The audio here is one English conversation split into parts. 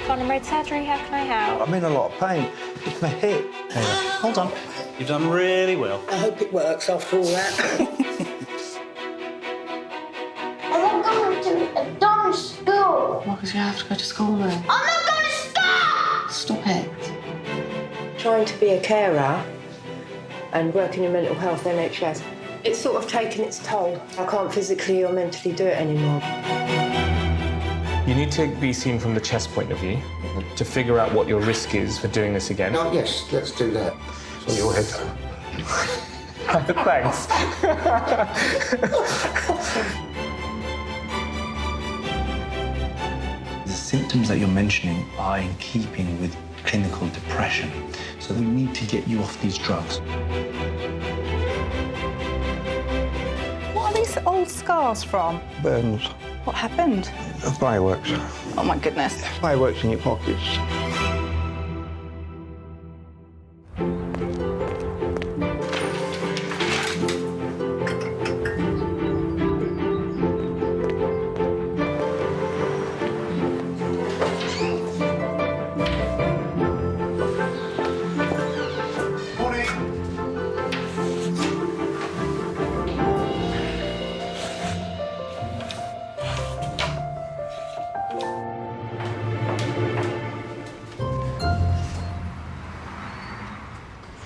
Farnham Road Surgery, how can I help? I'm in a lot of pain. It's my hip. Hold on. You've done really well. I hope it works after all that. I'm not going to a dance school. Well, because you have to go to school then. I'm not going to stop! Stop it. Trying to be a carer and working in mental health NHS, it's sort of taken its toll. I can't physically or mentally do it anymore. You need to be seen from the chest point of view to figure out what your risk is for doing this again. Oh, yes, let's do that. It's on your head, though. Thanks. The symptoms that you're mentioning are in keeping with clinical depression, so we need to get you off these drugs. What are these old scars from? Burns. What happened? Fireworks. Oh, my goodness. Fireworks in your pockets.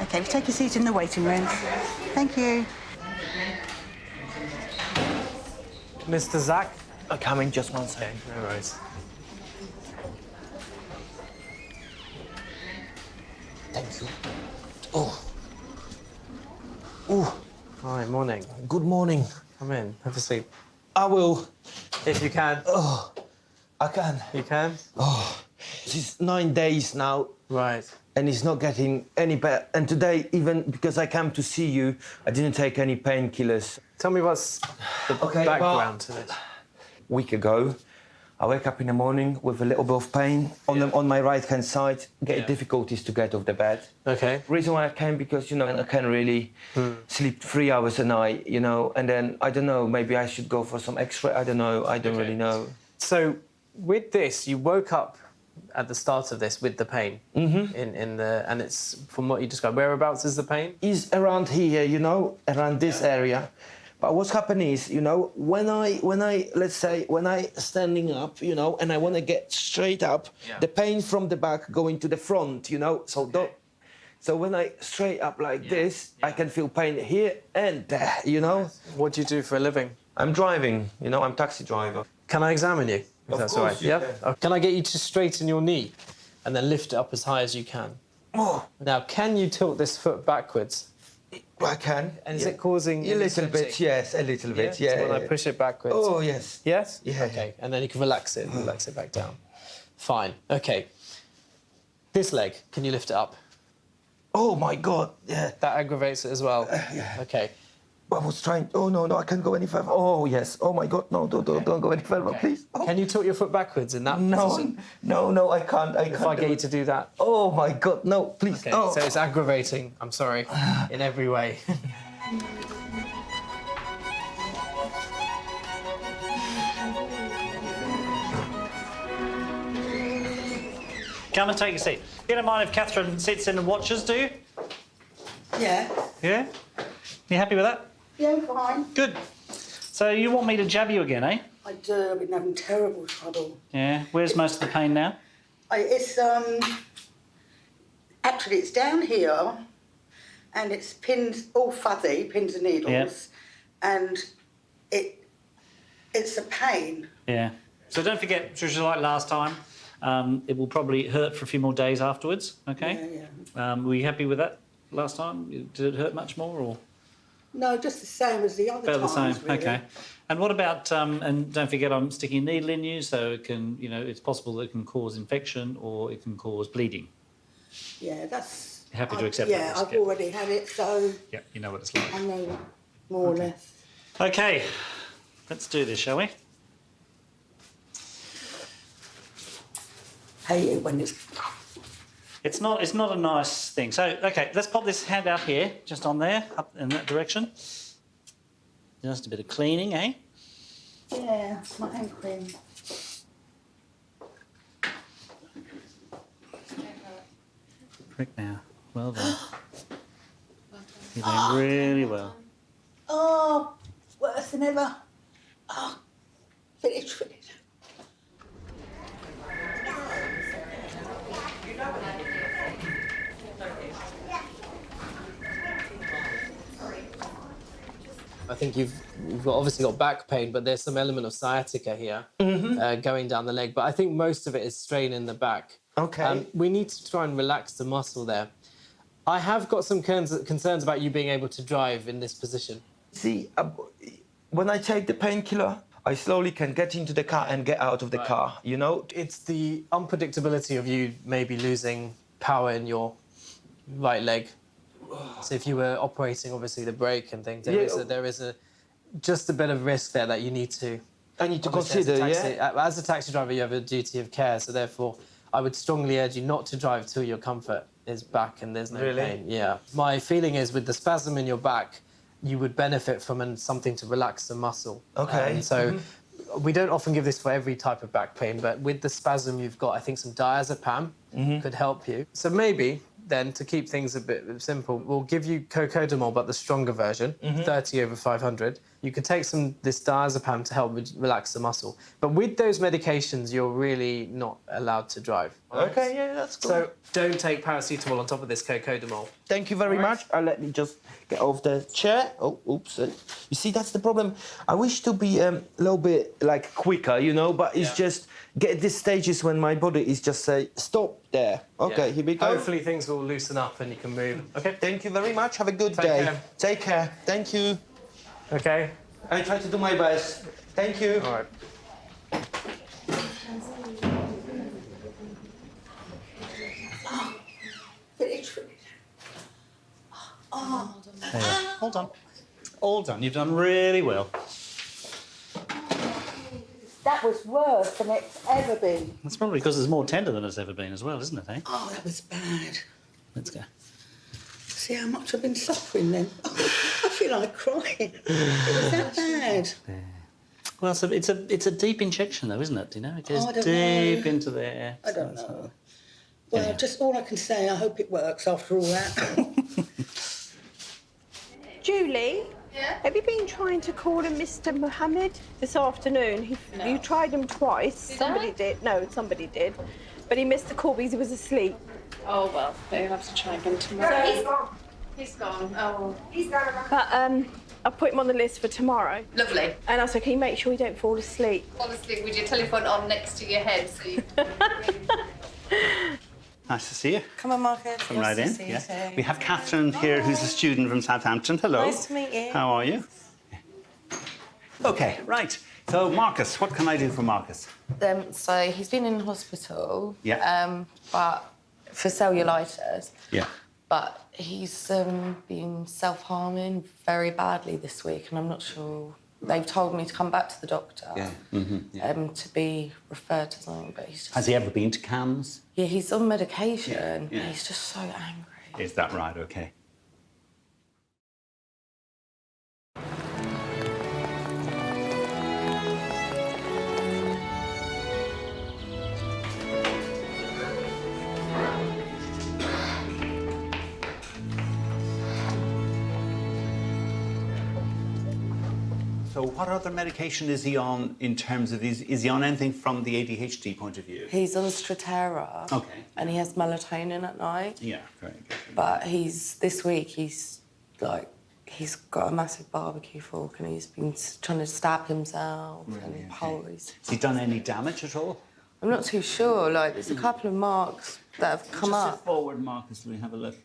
OK, take a seat in the waiting room. Thank you. Mr. Zach? I'm coming, just one second. No worries. Thank you. Oh. Oh. Hi, morning. Good morning. Come in, have a seat. I will. If you can. Oh, I can. You can? Oh, it's 9 days now. Right. And it's not getting any better. And today, even because I came to see you, I didn't take any painkillers. Tell me what's the background to this. Week ago, I wake up in the morning with a little bit of pain on my right-hand side, get difficulties to get off the bed. OK. Reason why I came, because, you know, I can't really sleep 3 hours a night, you know, and then, I don't know, maybe I should go for some X-ray, I don't know, I don't really know. So, with this, you woke up at the start of this with the pain and it's, from what you described, whereabouts is the pain? Is around here, you know, around this area. But what's happening is, you know, when I let's say when I standing up, you know, and I want to get straight up, the pain from the back going to the front, you know, so when I straight up like this, I can feel pain here and there, you know. What do you do for a living? I'm driving, you know, I'm taxi driver. Can I examine you? If that's all right. Yeah. Can I get you to straighten your knee and then lift it up as high as you can? Oh. Now, can you tilt this foot backwards? I can. And is it causing a little bit? Yes, a little bit. Yeah. So when I push it backwards. Oh yes. Yes. Yeah. Okay. And then you can relax it back down. Fine. Okay. This leg, can you lift it up? Oh my God. Yeah. That aggravates it as well. Yeah. Okay. I was trying. Oh no, I can't go any further. Oh yes. Oh my God, no, don't go any further, please. Oh. Can you tilt your foot backwards in that position? No, I can't. If I get you to do that. Oh my God, no, please. Okay. Oh. So it's aggravating. I'm sorry, in every way. Come and take a seat. You don't mind if Catherine sits in and watches, do you? Yeah. Yeah? You happy with that? Yeah, fine. Good. So you want me to jab you again, eh? I do. I've been having terrible trouble. Yeah. Where's most of the pain now? It's actually it's down here, and it's pins, all fuzzy, pins and needles, and it's a pain. Yeah. So don't forget, just like last time, it will probably hurt for a few more days afterwards. Okay. Yeah. Were you happy with that last time? Did it hurt much more, or? No, just the same as the other About the times. same. Really. Okay. And what about? And don't forget, I'm sticking a needle in you, so it can, you know, it's possible that it can cause infection or it can cause bleeding. Yeah, that's. You're happy to accept that? that Yeah, risk, I've already had it, so. Yeah, you know what it's like. I know more or less. Okay, let's do this, shall we? Hate it when it's. It's not a nice thing. So, okay, let's pop this hand out here, just on there, up in that direction. Just a bit of cleaning, eh? Yeah, my hand cream. prick now. Well done. You're doing really well. Oh, worse than ever. Oh, finish. I think you've obviously got back pain, but there's some element of sciatica here going down the leg. But I think most of it is strain in the back. Okay. We need to try and relax the muscle there. I have got some concerns about you being able to drive in this position. See, when I take the painkiller, I slowly can get into the car and get out of the car, you know? It's the unpredictability of you maybe losing power in your right leg. So if you were operating, obviously, the brake and things, there is just a bit of risk there that you need to... I need to consider, As a taxi driver, you have a duty of care, so therefore, I would strongly urge you not to drive till your comfort is back and there's no pain. Yeah. My feeling is with the spasm in your back, you would benefit from something to relax the muscle. Okay. So we don't often give this for every type of back pain, but with the spasm you've got, I think some diazepam could help you. So maybe then, to keep things a bit simple, we'll give you cocodamol, but the stronger version, 30/500. You could take this diazepam to help relax the muscle. But with those medications, you're really not allowed to drive. Okay, yeah, that's cool. So don't take paracetamol on top of this cocodamol. Thank you very much. Let me just get off the chair. Oh, oops. You see, that's the problem. I wish to be a little bit, like, quicker, you know, but it's just get these stages when my body is just say, stop there. Okay, here we go. Hopefully things will loosen up and you can move. Okay. Thank you very much. Have a good day. Care. Take care. Thank you. Okay. I try to do my best. Thank you. All right. Finish. Oh. There you are. All done. All done. You've done really well. That was worse than it's ever been. That's probably because it's more tender than it's ever been as well, isn't it, eh? Oh, that was bad. Let's go. See how much I've been suffering then. Oh, I feel like crying. It was that bad. Yeah. Well, so it's a deep injection, though, isn't it? You know, it goes I don't deep know. into there. I don't know. Well, just all I can say, I hope it works after all that. Julie? Yeah? Have you been trying to call him Mr. Mohammed this afternoon? You tried him twice. Somebody did. No, somebody did. But he missed the call because he was asleep. Oh, well, they'll have to try again tomorrow. He's gone. He's gone. Oh, He's gone. But I put him on the list for tomorrow. lovely. And I said, can you make sure he don't fall asleep? Honestly, with your telephone on next to your head, so you... Nice to see you. Come on, Marcus. Come right in. Yeah. We have Catherine here, who's a student from Southampton. Hello. Nice to meet you. How are you? Okay, right. So, Marcus, what can I do for Marcus? So he's been in hospital. Yeah. But for cellulitis. Yeah. But he's been self-harming very badly this week, and I'm not sure. They've told me to come back to the doctor. Yeah. To be referred to something, but he's just... Has he ever been to CAMS? Yeah, he's on medication. Yeah. He's just so angry. Is that right? Okay. So what other medication is he on in terms of, is he on anything from the ADHD point of view? He's on Strattera. Okay. And he has melatonin at night. Yeah, very good. But this week, he's got a massive barbecue fork and he's been trying to stab himself and pull. Has he done any damage at all? I'm not too sure. Like, there's a couple of marks that have come Just up. sit forward, Marcus, will we have a look?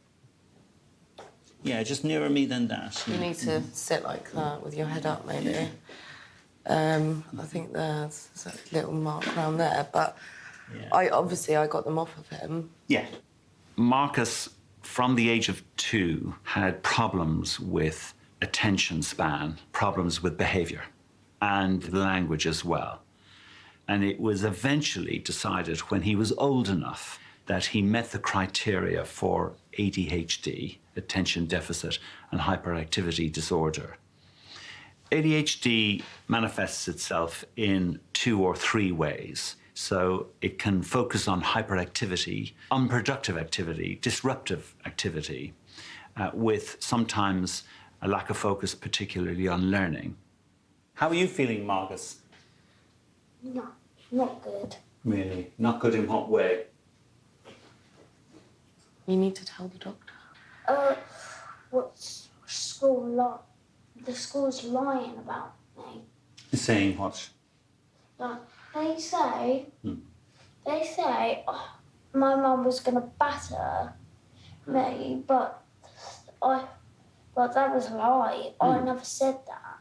Yeah, just nearer me than that. You need to sit like that with your head up, maybe. I think there's a little mark around there, but I got them off of him. Yeah. Marcus, from the age of 2, had problems with attention span, problems with behaviour, and language as well. And it was eventually decided when he was old enough that he met the criteria for ADHD, attention deficit and hyperactivity disorder. ADHD manifests itself in 2 or 3 ways. So it can focus on hyperactivity, unproductive activity, disruptive activity, with sometimes a lack of focus, particularly on learning. How are you feeling, Marcus? No, not good. Really? Not good in what way? You need to tell the doctor. What's school like? The school's lying about me. Saying what? Like, they say, my mum was gonna batter me, but that was a lie. I never said that.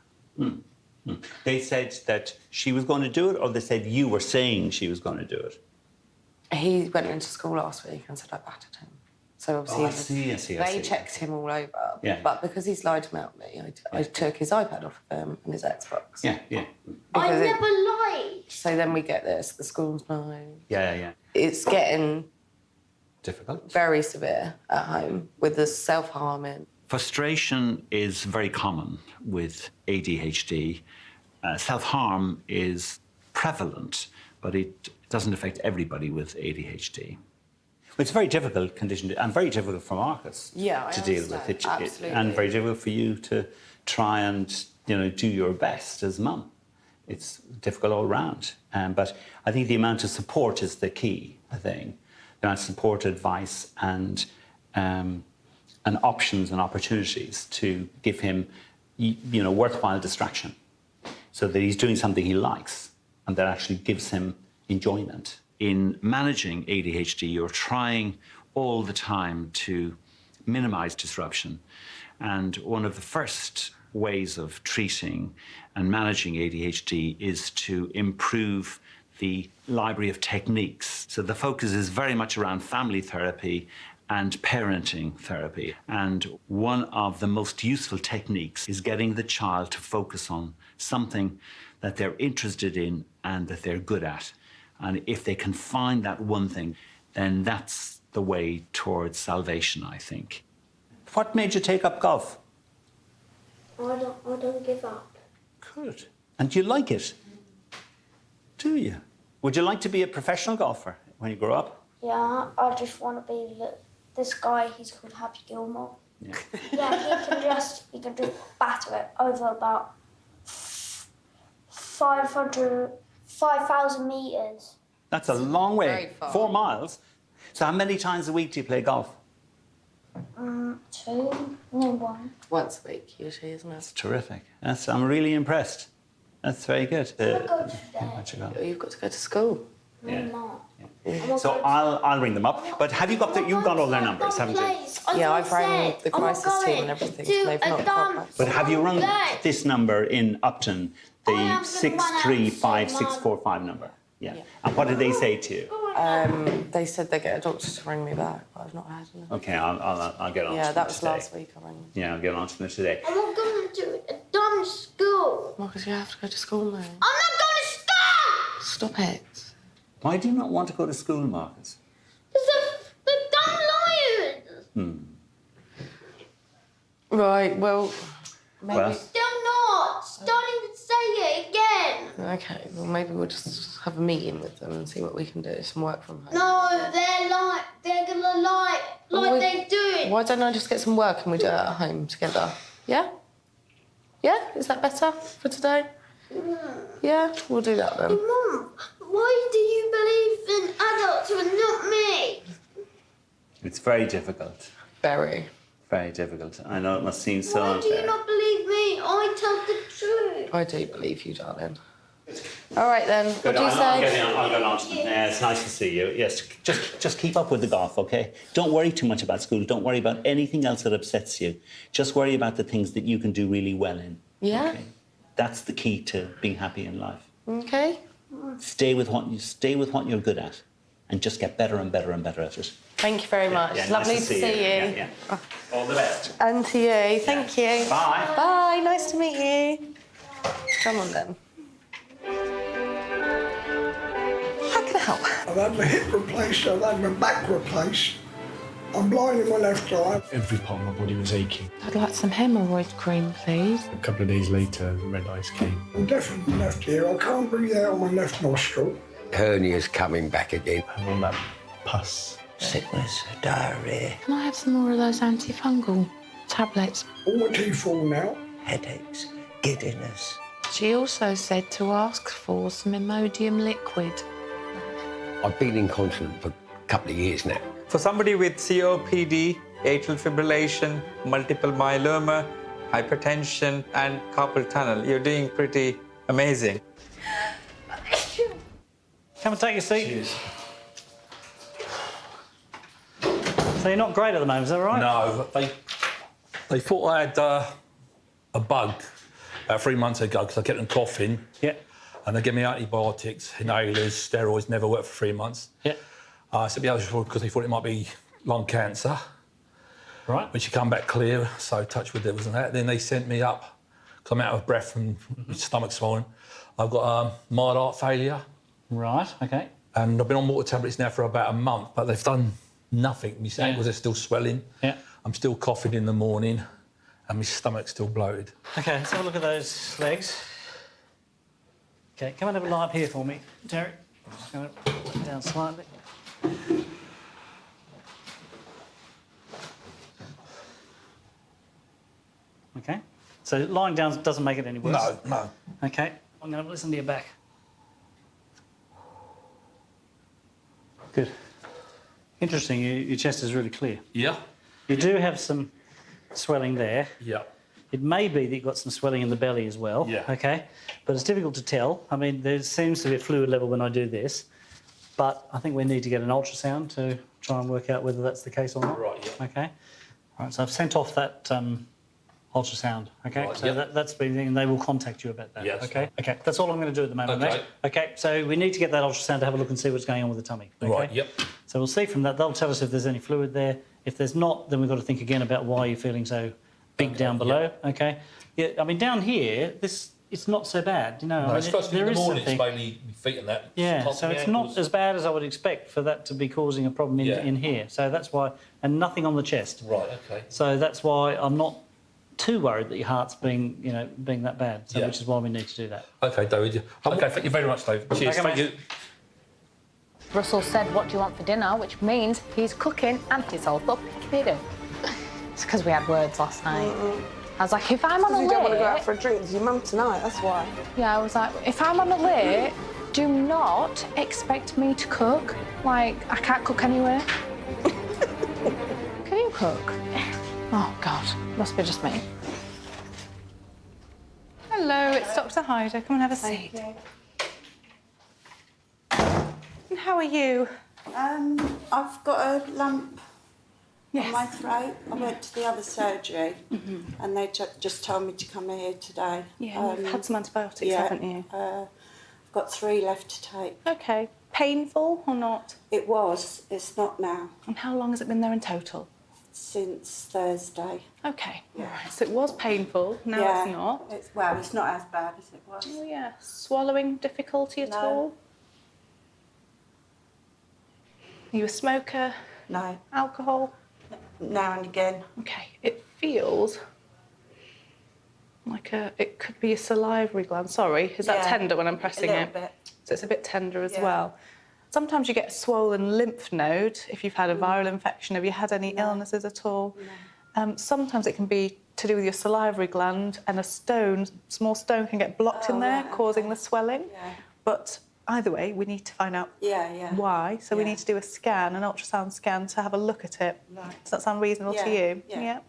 They said that she was going to do it, or they said you were saying she was going to do it? He went into school last week and said I battered him. So obviously I see. they checked him all over. Yeah. But because he's lied about me, I took his iPad off of him and his Xbox. Yeah. I never lied. So then we get this, the school's lying. Yeah. It's getting difficult, very severe at home with the self-harming. Frustration is very common with ADHD. Self-harm is prevalent, but it doesn't affect everybody with ADHD. It's a very difficult condition, and very difficult for Marcus to deal with it, absolutely. and very difficult for you to try and do your best as mum. It's difficult all round, but I think the amount of support is the key. I think the amount of support, advice, and options and opportunities to give him, worthwhile distraction, so that he's doing something he likes and that actually gives him enjoyment. In managing ADHD, you're trying all the time to minimize disruption. And one of the first ways of treating and managing ADHD is to improve the library of techniques. So the focus is very much around family therapy and parenting therapy. And one of the most useful techniques is getting the child to focus on something that they're interested in and that they're good at. And if they can find that one thing, then that's the way towards salvation, I think. What made you take up golf? I don't give up. Good. And do you like it? Do you? Would you like to be a professional golfer when you grow up? Yeah, I just want to be this guy. He's called Happy Gilmore. Yeah. Yeah, he can just batter it over about 5,000 meters. That's a long way. Very far. 4 miles. So how many times a week do you play golf? 2, no 1. Once a week, usually, isn't it? That's terrific. I'm really impressed. That's very good. I'm go today. You've got to go to school. No, I'm not. So I'll ring them up. But have you got you've got all their numbers, haven't you? Yeah, I've rang the crisis team and everything. So they've not got. But have you rung this number in Upton, the 635645 number? Yeah. And what did they say to you? They said they get a doctor to ring me back, but I've not heard anything. Okay, I'll get on to them. Yeah, that was today. last week. I rang. Yeah, I'll get on to them today. I'm not going to a dumb school. Marcus, you have to go to school now. I'm not going to school! Stop it. Why do you not want to go to school, Marcus? The dumb liars. Right, well, maybe... Well, Still not. Starting to say it again. Okay, well, maybe we'll just have a meeting with them and see what we can do, some work from home. No, they're gonna lie like they do. Why don't I just get some work and we do it at home together? Yeah? Yeah? Is that better for today? Yeah? We'll do that then. Mum, why do you believe in adults and not me? it's very difficult. Very. Very difficult. I know it must seem so Why do unfair. you not believe me? I tell the truth. I do believe you, darling. All right then. What do you I'll say? get on to them. Yeah, it's nice to see you. Yes, just keep up with the golf, okay? Don't worry too much about school. Don't worry about anything else that upsets you. Just worry about the things that you can do really well in. Yeah. Okay? That's the key to being happy in life. Okay. Stay with what you're good at, and just get better and better and better at it. Thank you very much. Yeah, Lovely nice to see you. Yeah. All the best. And to you. Thank you. Bye. Bye. Nice to meet you. Come on then. How can I help? I've had my hip replaced, I've had my back replaced. I'm blind in my left eye. Every part of my body was aching. I'd like some hemorrhoid cream, please. A couple of days later, the red eyes came. I'm deaf in my left ear. I can't breathe out of my left nostril. hernia's coming back again. And all that pus. Sickness, diarrhea, Can I have some more of those antifungal tablets? All my teeth fall now. headaches, giddiness. She also said to ask for some Imodium liquid. I've been incontinent for a couple of years now. For somebody with COPD, atrial fibrillation, multiple myeloma, hypertension, and carpal tunnel, you're doing pretty amazing. Come and take your seat. Cheers. So you're not great at the moment, is that right? No, they thought I had a bug about 3 months ago because I kept on coughing. Yeah. And they gave me antibiotics, inhalers, steroids, never worked for 3 months. Yeah. I said, yeah, because they thought it might be lung cancer. Right. Which had come back clear, so touch wood, there wasn't that. Then they sent me up, because I'm out of breath and my stomach's swollen. I've got mild heart failure. Right, OK. And I've been on water tablets now for about a month, but they've done nothing. My ankles are still swelling. Yeah. I'm still coughing in the morning, and my stomach's still bloated. OK, let's have a look at those legs. OK, come and have a lie up here for me, Terry. Just going to put it down slightly. OK, so lying down doesn't make it any worse? No, no. OK, I'm going to listen to your back. Good. Interesting, your chest is really clear. Yeah. You do have some swelling there. Yeah. It may be that you've got some swelling in the belly as well. Yeah. OK, but it's difficult to tell. I mean, there seems to be a fluid level when I do this, but I think we need to get an ultrasound to try and work out whether that's the case or not. Right, yeah. OK. All right, so I've sent off that ultrasound, OK? Right, so yeah. that's been, and they will contact you about that, Yes. OK? OK, that's all I'm going to do at the moment, Okay. mate. OK, so we need to get that ultrasound to have a look and see what's going on with the tummy, OK? Right, yep. So we'll see from that. They'll tell us if there's any fluid there. If there's not, then we've got to think again about why you're feeling so big down below, OK? Yeah, I mean, down here, it's not so bad, you know. No, I mean, it's first thing in there the is morning, it's something- mainly my feet and that. yeah, Sometimes so my it's ankles. not as bad as I would expect for that to be causing a problem in here. So that's why, and nothing on the chest. Right, OK. So that's why I'm not too worried that your heart's being that bad. So Yeah. which is why we need to do that. OK, David. OK, thank you very much, David. Cheers, Okay, thank mate. you. Russell said, what do you want for dinner? Which means he's cooking and he's also picking it up. It's because we had words last night. I was like, if I'm on a You don't want to go out late... for a drink with your mum tonight, that's why. Yeah, I was like, if I'm on a late, do not expect me to cook. Like, I can't cook anyway. Can you cook? Oh, God, must be just me. Hello, it's Dr. Hyder. Come and have a seat. And how are you? I've got a lump on my throat. I went to the other surgery and they just told me to come here today. Yeah, you've had some antibiotics, haven't you? I've got 3 left to take. OK. Painful or not? It was. It's not now. And how long has it been there in total? Since Thursday. OK. All right. So it was painful, now it's not. It's not as bad as it was. Oh, yeah. Swallowing difficulty at all? Are you a smoker? No. Alcohol? Now and again. OK. It feels like it could be a salivary gland. Sorry, is that tender when I'm pressing a it? little bit. So it's a bit tender as well. Sometimes you get a swollen lymph node if you've had a viral infection. Have you had any illnesses at all? No. Sometimes it can be to do with your salivary gland, and a small stone can get blocked in there, causing the swelling. Yeah. But either way, we need to find out why. So we need to do a scan, an ultrasound scan, to have a look at it. Right. Does that sound reasonable to you? Yeah.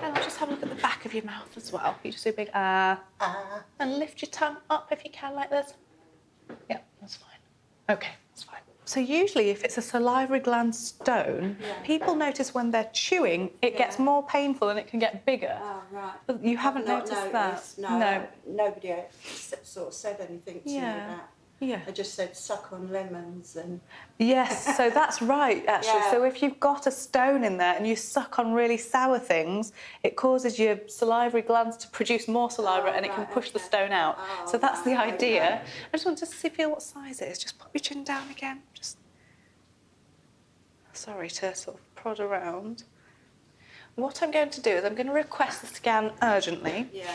And I'll just have a look at the back of your mouth as well. You just do a big and lift your tongue up if you can, like this. Yeah, that's fine. OK, that's fine. So usually if it's a salivary gland stone, people notice when they're chewing, it gets more painful and it can get bigger. Oh, right. But you haven't noticed that? No. Nobody sort of said anything to me about that. Yeah. I just said suck on lemons and... Yes, so that's right, actually. Yeah. So if you've got a stone in there and you suck on really sour things, it causes your salivary glands to produce more saliva and it can push the stone out. So that's the idea. I just want to feel what size it is. Just pop your chin down again. Just... Sorry to sort of prod around. What I'm going to do is I'm going to request the scan urgently. Yeah.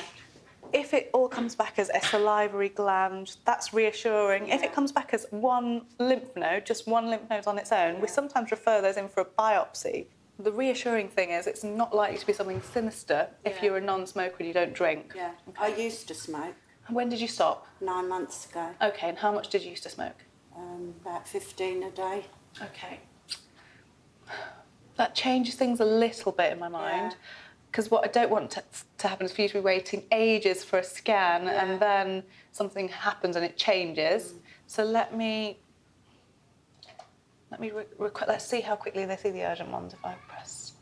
If it all comes back as a salivary gland, that's reassuring. If it comes back as one lymph node, just one lymph node on its own, we sometimes refer those in for a biopsy. The reassuring thing is it's not likely to be something sinister if you're a non-smoker and you don't drink. Yeah, I used to smoke. And when did you stop? 9 months ago. OK, and how much did you used to smoke? About 15 a day. OK. That changes things a little bit in my mind. Because what I don't want to happen is for you to be waiting ages for a scan and then something happens and it changes. So let me let's see how quickly they see the urgent ones if I press.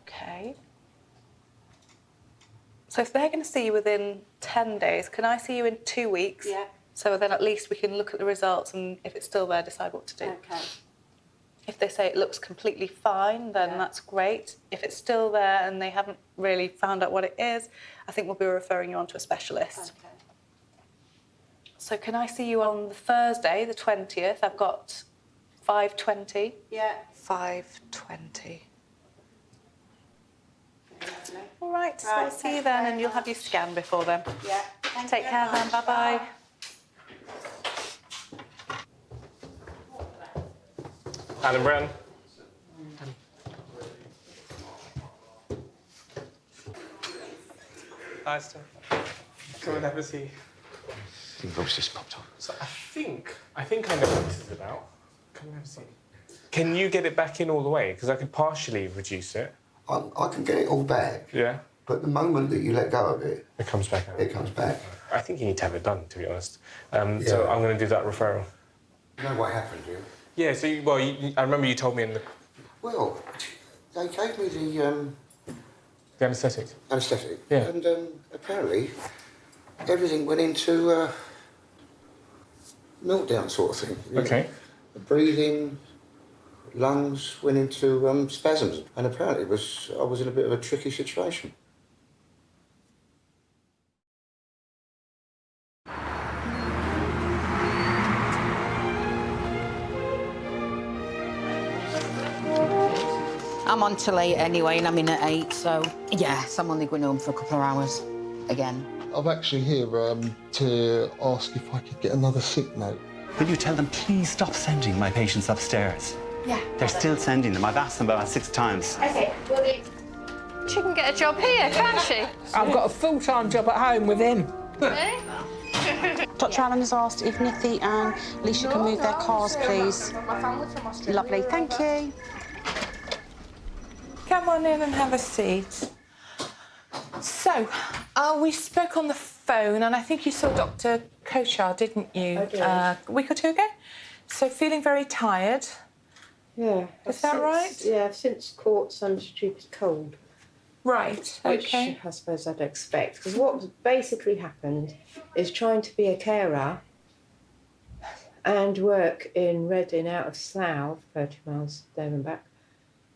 OK. So if they're going to see you within 10 days, can I see you in 2 weeks? Yeah. So then at least we can look at the results and if it's still there, decide what to do. OK. If they say it looks completely fine, then that's great. If it's still there and they haven't really found out what it is, I think we'll be referring you on to a specialist. Okay. So can I see you on the Thursday, the 20th? I've got 5:20. Yeah. 5:20. All right, so I'll see you then and you'll have your scan before then. Yeah. Take care then, bye-bye. Alan Brown. Hi, Steph. Come and have a seat. Your voice just popped up. So I think I know what this is about. Come and have a seat. Can you get it back in all the way? Because I could partially reduce it. I can get it all back. Yeah. But the moment that you let go of it, it comes back out. It comes back. I think you need to have it done, to be honest. So I'm going to do that referral. You know what happened, do you? Yeah. So I remember you told me in the. Well, they gave me the anaesthetic. Anaesthetic. Yeah. And apparently, everything went into meltdown sort of thing. Okay. The breathing, lungs went into spasms, and apparently I was in a bit of a tricky situation. I'm on till 8 anyway, and I'm in at 8, so yes, I'm only going home for a couple of hours again. I'm actually here to ask if I could get another sick note. Will you tell them, please stop sending my patients upstairs? Yeah. They're still sending them. I've asked them about 6 times. OK, well, she can get a job here, can't she? I've got a full-time job at home with him. Dr. Allen has asked if Nithy and Alicia can move their cars, please. Lovely, thank you. Come on in and have a seat. So, we spoke on the phone, and I think you saw Dr. Kochar, didn't you? I did. A week or 2 ago? So, feeling very tired. Yeah. Is that right? Yeah, I've since caught some stupid cold. Right, Which OK. I suppose I'd expect. Because what basically happened is trying to be a carer and work in Reading out of Slough, 30 miles there and back,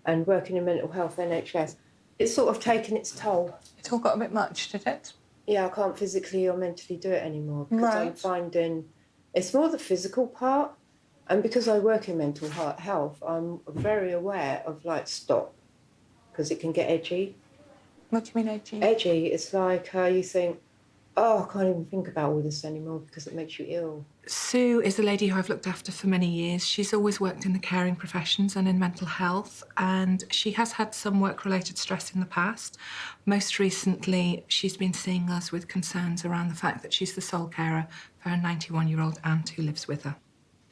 and working in mental health NHS, it's sort of taken its toll. It all got a bit much, did it? Yeah, I can't physically or mentally do it anymore because I'm Right. finding it's more the physical part. And because I work in mental health, I'm very aware of, like, stop, because it can get edgy. What do you mean edgy? Edgy, it's like you think, oh, I can't even think about all this anymore because it makes you ill. Sue is a lady who I've looked after for many years. She's always worked in the caring professions and in mental health, and she has had some work-related stress in the past. Most recently, she's been seeing us with concerns around the fact that she's the sole carer for her 91-year-old aunt who lives with her.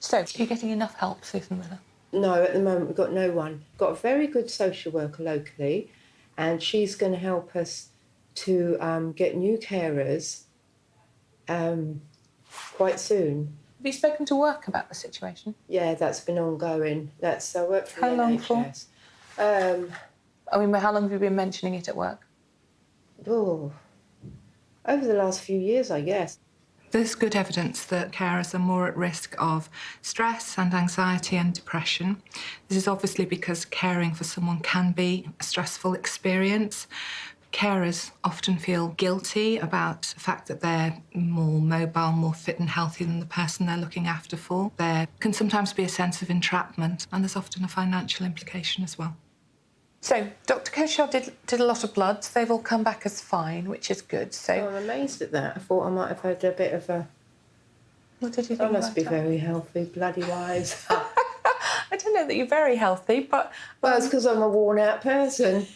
So, are you getting enough help, Susan, with her? No, at the moment we've got no one. Got a very good social worker locally, and she's going to help us to get new carers quite soon. Have you spoken to work about the situation? Yeah, that's been ongoing. I work for How the long NHS. I mean, how long have you been mentioning it at work? Oh, over the last few years, I guess. There's good evidence that carers are more at risk of stress and anxiety and depression. This is obviously because caring for someone can be a stressful experience. Carers often feel guilty about the fact that they're more mobile, more fit and healthy than the person they're looking after for. There can sometimes be a sense of entrapment, and there's often a financial implication as well. So, Dr. Koshar did a lot of bloods. They've all come back as fine, which is good. So I'm amazed at that. I thought I might have had a bit of a... What did you think? I must be about it? very healthy, bloody wise. I don't know that you're very healthy, but... Well, it's because I'm a worn-out person.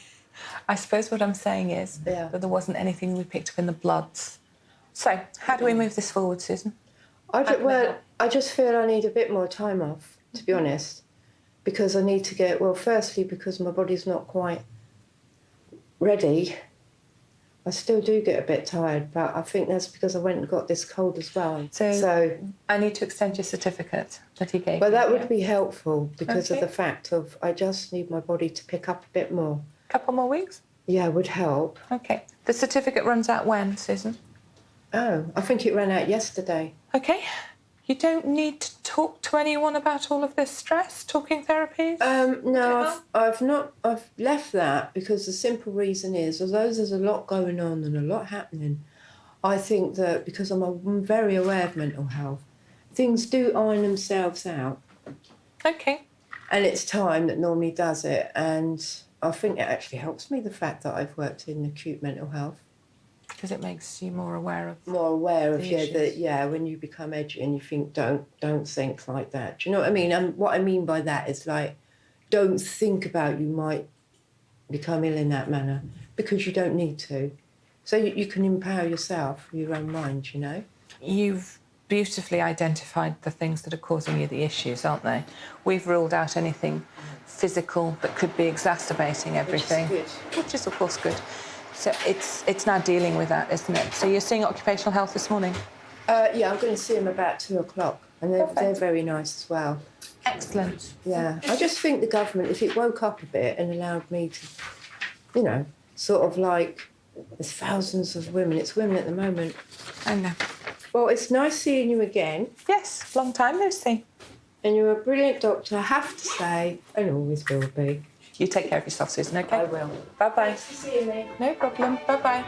I suppose what I'm saying is that there wasn't anything we picked up in the bloods. So, how do we move this forward, Susan? I just feel I need a bit more time off, to be honest, because I need to get, well, firstly, because my body's not quite ready. I still do get a bit tired, but I think that's because I went and got this cold as well. So I need to extend your certificate that he gave Well, you, that would yeah? be helpful because of Okay. the fact of I just need my body to pick up a bit more. Couple more weeks? Yeah, would help. Okay. The certificate runs out when, Susan? Oh, I think it ran out yesterday. Okay. You don't need to talk to anyone about all of this stress, talking therapies? No, I've left that because the simple reason is, although there's a lot going on and a lot happening, I think that because I'm very aware of mental health, things do iron themselves out. Okay. And it's time that normally does it, and I think it actually helps me, the fact that I've worked in acute mental health. Because it makes you more aware of of the that issues. when you become edgy and you think don't think like that. Do you know what I mean? And what I mean by that is like, don't think about you might become ill in that manner, because you don't need to. So you can empower yourself, your own mind, you know. You've beautifully identified the things that are causing you the issues, aren't they? We've ruled out anything physical that could be exacerbating everything. Which is of course good. So it's now dealing with that, isn't it? So you're seeing occupational health this morning? Yeah, I'm going to see them about 2 o'clock, and they're very nice as well. Excellent. Yeah, I just think the government, if it woke up a bit and allowed me to, you know, sort of like, there's thousands of women. It's women at the moment. I know. Well, it's nice seeing you again. Yes, long time no see. And you're a brilliant doctor, I have to say, and always will be. You take care of yourself, Susan, OK? I will. Bye-bye. Thanks for seeing me. No problem. Bye-bye.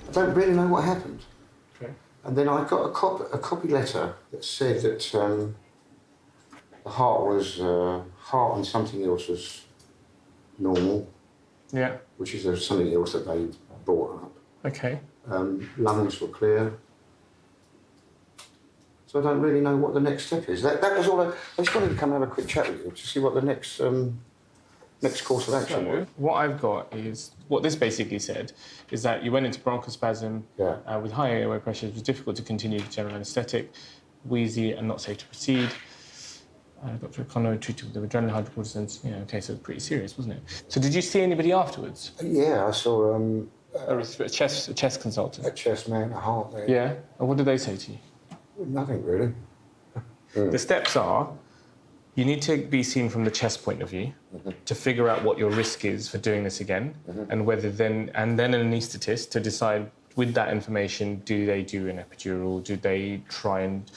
I don't really know what happened. Okay. And then I got a copy letter that said that the heart and something else was normal. Yeah. Which is something else that they brought up. Okay. Lungs were clear. So I don't really know what the next step is. That was all. I just wanted to come and have a quick chat with you to see what the next next course of action was. What I've got is, what this basically said is that you went into bronchospasm with high airway pressure. It was difficult to continue with general anaesthetic, wheezy and not safe to proceed. Dr. O'Connor treated with adrenaline hydrocortisone. Yeah, okay, so pretty serious, wasn't it? So did you see anybody afterwards? Yeah, I saw a chest consultant. A chest man, a heart man. Yeah, and what did they say to you? Nothing really. The steps are, you need to be seen from the chest point of view to figure out what your risk is for doing this again, and whether then an anaesthetist to decide with that information, do they do an epidural, do they try and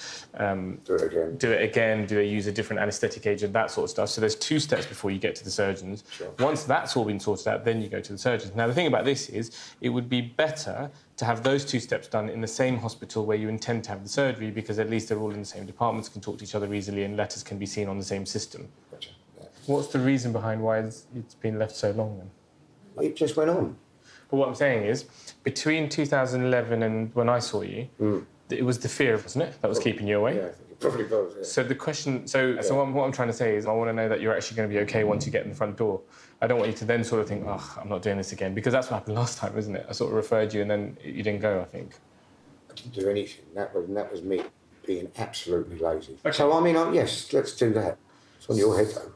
do it again, do they use a different anaesthetic agent, that sort of stuff. So there's 2 steps before you get to the surgeons. Sure. Once that's all been sorted out, then you go to the surgeons. Now the thing about this is, it would be better to have those 2 steps done in the same hospital where you intend to have the surgery, because at least they're all in the same departments, can talk to each other easily, and letters can be seen on the same system. Gotcha. Yeah. What's the reason behind why it's been left so long then? It just went on. But what I'm saying is, between 2011 and when I saw you, it was the fear, wasn't it, that was keeping you away? Yeah, I think it probably was. Yeah. So the question, so what I'm trying to say is, I want to know that you're actually going to be okay once you get in the front door. I don't want you to then sort of think, oh, I'm not doing this again, because that's what happened last time, isn't it? I sort of referred you and then you didn't go, I think. I didn't do anything. That was me being absolutely lazy. Okay. So I mean, yes, let's do that. It's on your head though.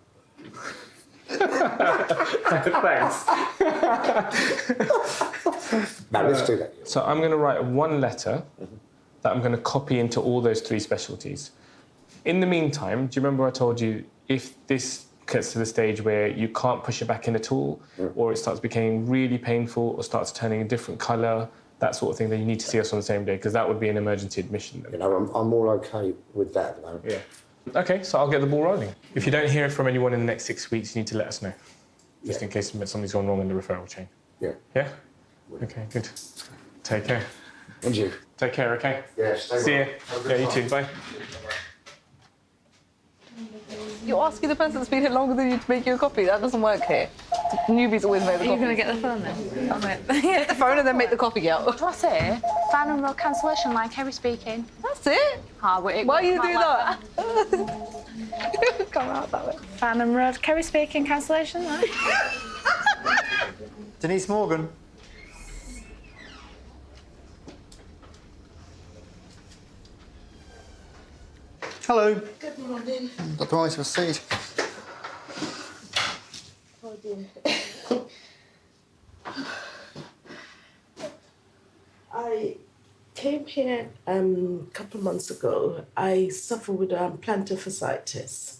Thanks. No, let's do that. So I'm going to write one letter that I'm going to copy into all those 3 specialties. In the meantime, do you remember I told you, if this gets to the stage where you can't push it back in at all, or it starts becoming really painful, or starts turning a different colour, that sort of thing, then you need to see us on the same day, because that would be an emergency admission. You know, I'm all okay with that at the moment. Yeah. Okay, so I'll get the ball rolling. If you don't hear from anyone in the next 6 weeks, you need to let us know, just in case something's gone wrong in the referral chain. Yeah. Yeah? Okay, good. Take care. And you. Take care, okay? Yeah, stay See well. you. Have a good Yeah, you time. too. Bye. You're asking the person that's been here longer than you to make you a coffee. That doesn't work here. Newbies always make the coffee. Are you going to get the phone then? I'll Get the phone and then make the coffee out. What do I say? Fan and road cancellation line, Kerry speaking. That's it. Why you do that? Come out that way. Fan and road, Kerry speaking, cancellation line. Denise Morgan. Hello. Good morning. Dr. Morris, have a seat. Oh dear. I came here a couple of months ago. I suffer with plantar fasciitis.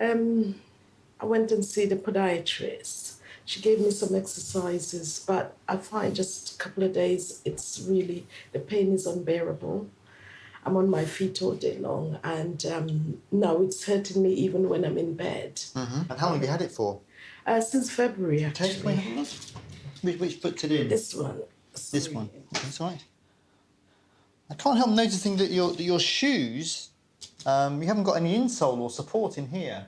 I went and see the podiatrist. She gave me some exercises, but I find just a couple of days, the pain is unbearable. I'm on my feet all day long, and now it's hurting me even when I'm in bed. Mm-hmm. And how long have you had it for? Since February, actually. Okay, can we have a look? Which foot's it in? This one. This one. That's all right. I can't help noticing that your shoes, you haven't got any insole or support in here.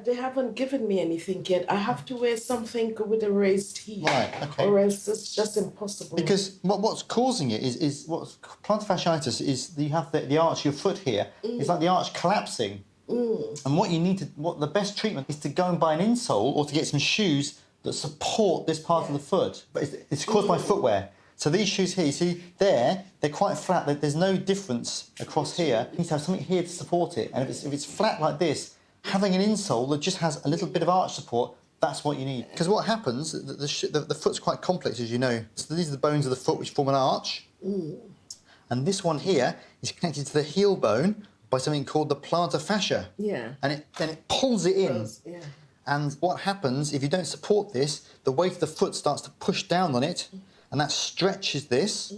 They haven't given me anything yet. I have to wear something with a raised heel. Right, okay. Or else it's just impossible. Because what's causing it is what's plantar fasciitis is you have the arch of your foot here. It's like the arch collapsing. And what the best treatment is to go and buy an insole or to get some shoes that support this part of the foot. But it's caused by footwear. So these shoes here, you see, they're quite flat. There's no difference across here. You need to have something here to support it. And if it's flat like this, having an insole that just has a little bit of arch support, that's what you need. Because what happens, the foot's quite complex, as you know. So these are the bones of the foot which form an arch. And this one here is connected to the heel bone by something called the plantar fascia. Yeah. And then it pulls it in. Yeah. And what happens, if you don't support this, the weight of the foot starts to push down on it, and that stretches this,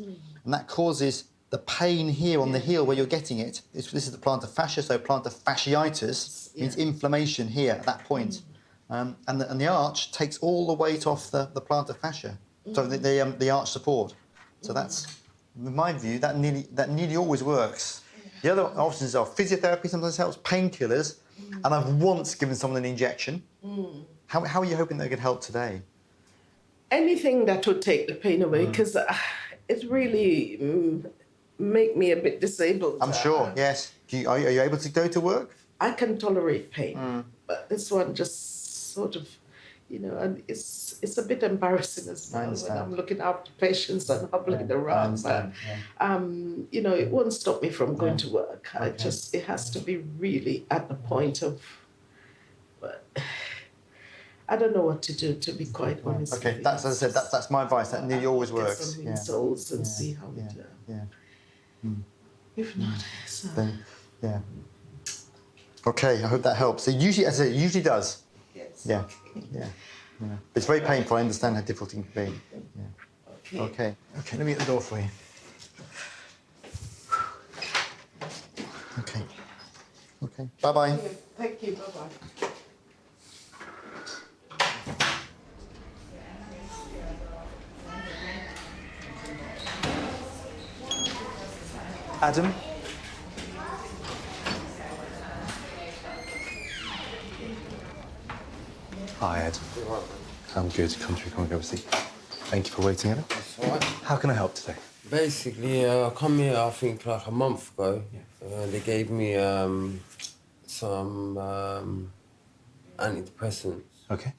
and that causes the pain here on the heel where you're getting it. This is the plantar fascia, so plantar fasciitis means inflammation here at that point. And the arch takes all the weight off the plantar fascia, so the arch support. So that's, in my view, that nearly always works. The other options are physiotherapy sometimes helps, painkillers, and I've once given someone an injection. How are you hoping they could help today? Anything that would take the pain away, because it really make me a bit disabled. I'm sure, yes. Are you able to go to work? I can tolerate pain, but this one just sort of, and it's a bit embarrassing as well when I'm looking after patients and hobbling around. But it won't stop me from going to work. Okay. It has to be really at the point of. But I don't know what to do, to be quite honest. Okay, that's as I said. That's my advice. That nearly always works. Get some insoles and see how it. If not, so. Then, yeah. Okay, I hope that helps. It usually, as I say, it usually does. Yes. Yeah. It's very painful. I understand how difficult it can be. Yeah. Okay. Okay. Let me get the door for you. Okay. Okay. Bye bye. Thank you. Bye bye. Adam. Hi, Ed. I'm good. Come through, come and go seat. Thank you for waiting, Ed. That's all right. How can I help today? Basically, I come here, I think, like a month ago. They gave me some antidepressants. Okay.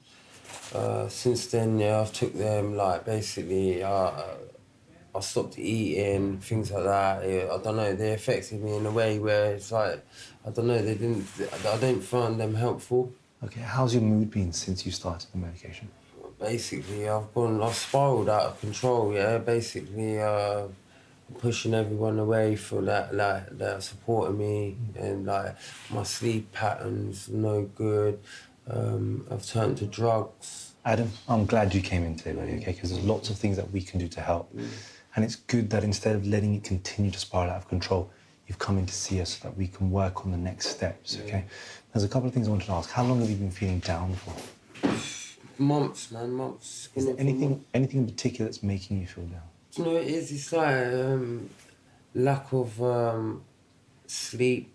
Since then, I've took them, like, basically, I stopped eating, things like that. I don't know, they affected me in a way where it's like, I don't know, I don't find them helpful. Okay, how's your mood been since you started the medication? Basically, I've spiraled out of control, basically pushing everyone away for that supporting me, and like my sleep pattern's no good. I've turned to drugs. Adam, I'm glad you came in today, buddy, okay? Because there's lots of things that we can do to help. And it's good that instead of letting it continue to spiral out of control, you've come in to see us so that we can work on the next steps, okay? There's a couple of things I wanted to ask. How long have you been feeling down for? Months, man, months. Is there anything in particular that's making you feel down? Do you know what it is? It's like lack of sleep,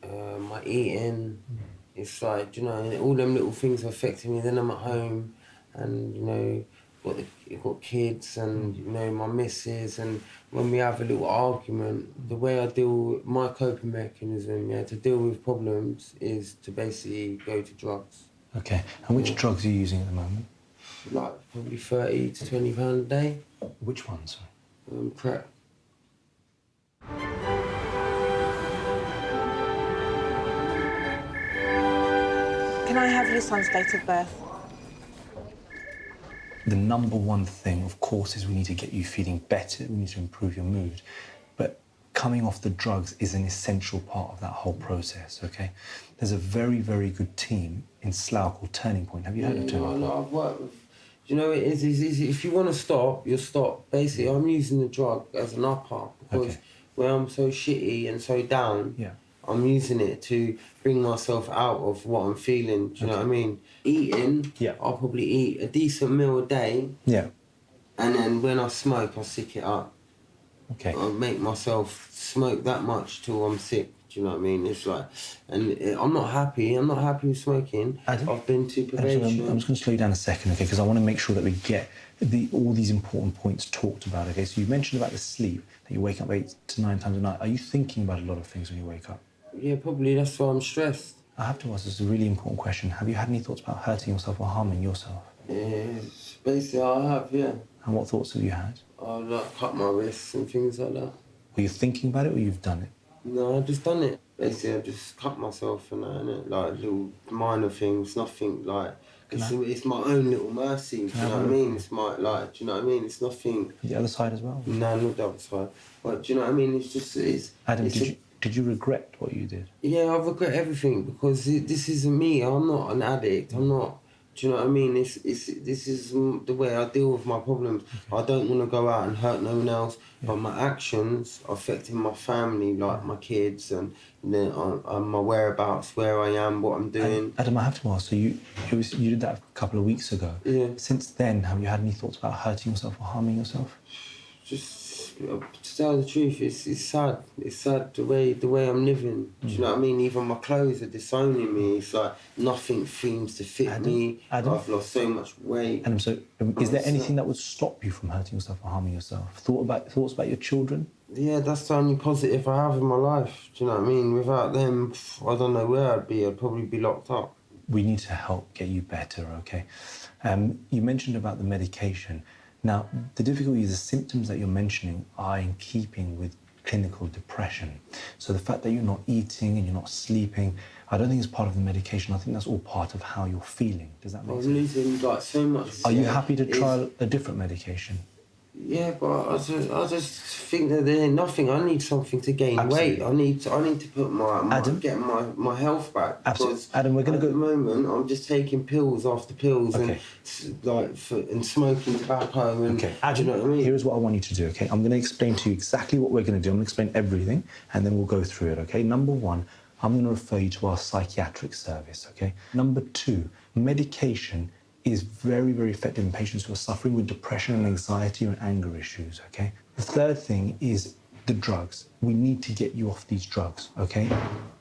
my eating. It's like, you know, all them little things are affecting me. Then I'm at home and, you know, got kids and, you know, my missus, and when we have a little argument, the way I deal, my coping mechanism, to deal with problems is to basically go to drugs. Okay, and which drugs are you using at the moment? Like probably £30 to £20 a day. Which ones? Crack. Can I have your son's date of birth? The number one thing, of course, is we need to get you feeling better. We need to improve your mood. But coming off the drugs is an essential part of that whole process, okay? There's a very, very good team in Slough called Turning Point. Have you heard of Turning Point? No, I've worked with... Do you know what it is? If you want to stop, you'll stop. Basically, I'm using the drug as an upper because when I'm so shitty and so down, I'm using it to bring myself out of what I'm feeling. Do you know what I mean? Eating, I'll probably eat a decent meal a day. Yeah. And then when I smoke, I sick it up. Okay. I make myself smoke that much till I'm sick. Do you know what I mean? It's like, and I'm not happy. I'm not happy with smoking. Adam, I've been to probation. I'm just going to slow you down a second, okay? Because I want to make sure that we get all these important points talked about, okay? So you mentioned about the sleep, that you wake up 8 to 9 times a night. Are you thinking about a lot of things when you wake up? Yeah, probably. That's why I'm stressed. I have to ask, this is a really important question. Have you had any thoughts about hurting yourself or harming yourself? Yeah, basically I have, yeah. And what thoughts have you had? I like cut my wrists and things like that. Were you thinking about it or you've done it? No, I've just done it. Basically, I just cut myself and that, innit? Like little minor things, nothing like... It's my own little mercy, do you know what I mean? It's my, like, do you know what I mean? It's nothing... The other side as well? No, not the other side. But do you know what I mean? It's just... Adam, did you regret what you did? Yeah, I regret everything because this isn't me. I'm not an addict. I'm not... Do you know what I mean? This is the way I deal with my problems. I don't want to go out and hurt no one else, but my actions are affecting my family, like my kids, and then my whereabouts, where I am, what I'm doing. Adam, I have to ask, so you did that a couple of weeks ago. Yeah. Since then, have you had any thoughts about hurting yourself or harming yourself? Just to tell the truth, it's sad. It's sad the way I'm living. Do you know what I mean? Even my clothes are disowning me. It's like nothing seems to fit me. Adam? I've lost so much weight. Adam, so is there anything that would stop you from hurting yourself or harming yourself? Thoughts about your children? Yeah, that's the only positive I have in my life. Do you know what I mean? Without them, I don't know where I'd be. I'd probably be locked up. We need to help get you better, okay? You mentioned about the medication. Now, the difficulty is the symptoms that you're mentioning are in keeping with clinical depression. So the fact that you're not eating and you're not sleeping, I don't think it's part of the medication. I think that's all part of how you're feeling. Does that make sense? I'm losing like so much. Are you happy to try a different medication? Yeah, but I just think that there ain't nothing. I need something to gain weight. I need to put get my health back. Absolutely. Adam, we're going to go. At the moment, I'm just taking pills after pills and smoking tobacco and. Okay, Adam, do you know what I mean? Here is what I want you to do. Okay, I'm going to explain to you exactly what we're going to do. I'm going to explain everything, and then we'll go through it. Okay. Number one, I'm going to refer you to our psychiatric service. Okay. Number two, medication is very, very effective in patients who are suffering with depression and anxiety or anger issues, okay? The third thing is the drugs. We need to get you off these drugs, okay?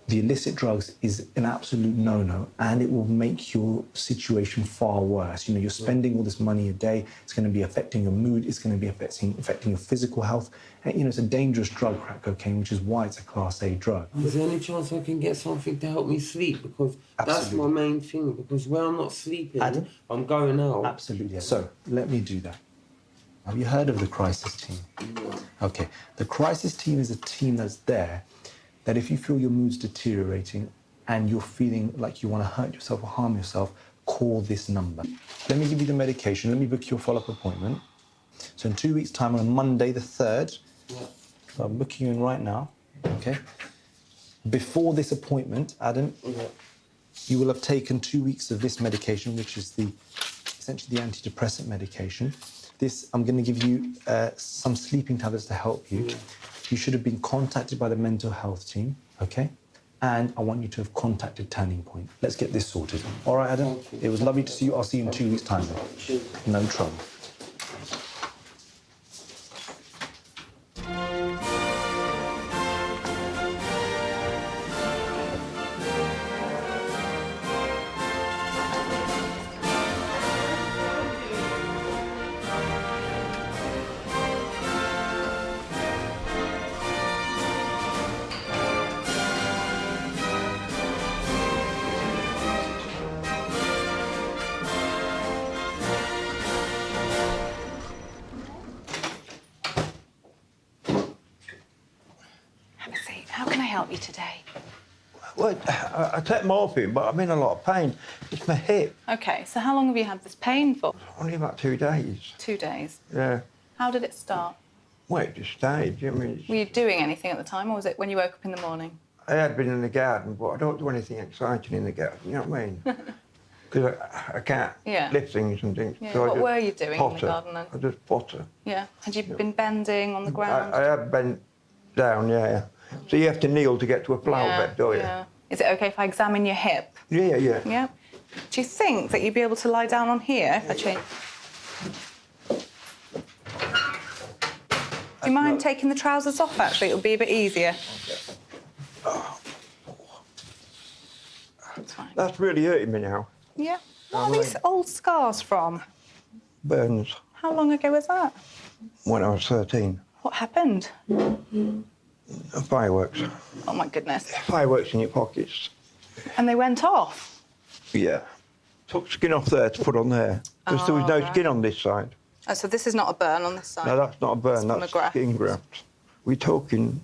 The illicit drugs is an absolute no-no, and it will make your situation far worse. You know, you're spending all this money a day, it's going to be affecting your mood, it's going to be affecting your physical health. And, you know, it's a dangerous drug, crack cocaine, which is why it's a Class A drug. Is there any chance I can get something to help me sleep? Because that's my main thing, because when I'm not sleeping, Adam? I'm going out. Absolutely. So, let me do that. Have you heard of the crisis team? No. Okay. The crisis team is a team that's there that if you feel your mood's deteriorating and you're feeling like you want to hurt yourself or harm yourself, call this number. Let me give you the medication. Let me book your follow-up appointment. So in 2 weeks' time, on Monday the 3rd, so I'm booking you in right now, okay? Before this appointment, Adam, you will have taken 2 weeks of this medication, which is essentially the antidepressant medication. This, I'm going to give you some sleeping tablets to help you. You should have been contacted by the mental health team, okay? And I want you to have contacted Turning Point. Let's get this sorted. All right, Adam? It was lovely to see you. I'll see you in 2 weeks' time. No trouble. help you today? Well, I take morphine, but I'm in a lot of pain. It's my hip. Okay, so how long have you had this pain for? Only about 2 days. 2 days. Yeah. How did it start? Well, it just stayed. I mean, Were you doing anything at the time, or was it when you woke up in the morning? I had been in the garden, but I don't do anything exciting in the garden, you know what I mean? Because I can't lift things and things. Yeah. So I What just were you doing in the garden then? I just potter. Yeah. Had you been bending on the ground? I have bent down, yeah. So you have to kneel to get to a flower bed, don't you? Yeah. Is it okay if I examine your hip? Yeah. Yeah. Do you think that you'd be able to lie down on here if I change? Do you mind taking the trousers off, actually? It'll be a bit easier. That's fine. That's really hurting me now. Yeah. What are these old scars from? Burns. How long ago was that? When I was 13. What happened? Fireworks. Oh, my goodness. Fireworks in your pockets. And they went off? Yeah. Took skin off there to put on there. Because there was no skin on this side. Oh, so this is not a burn on this side? No, that's not a burn, It's from that's a graft. skin graft. We're talking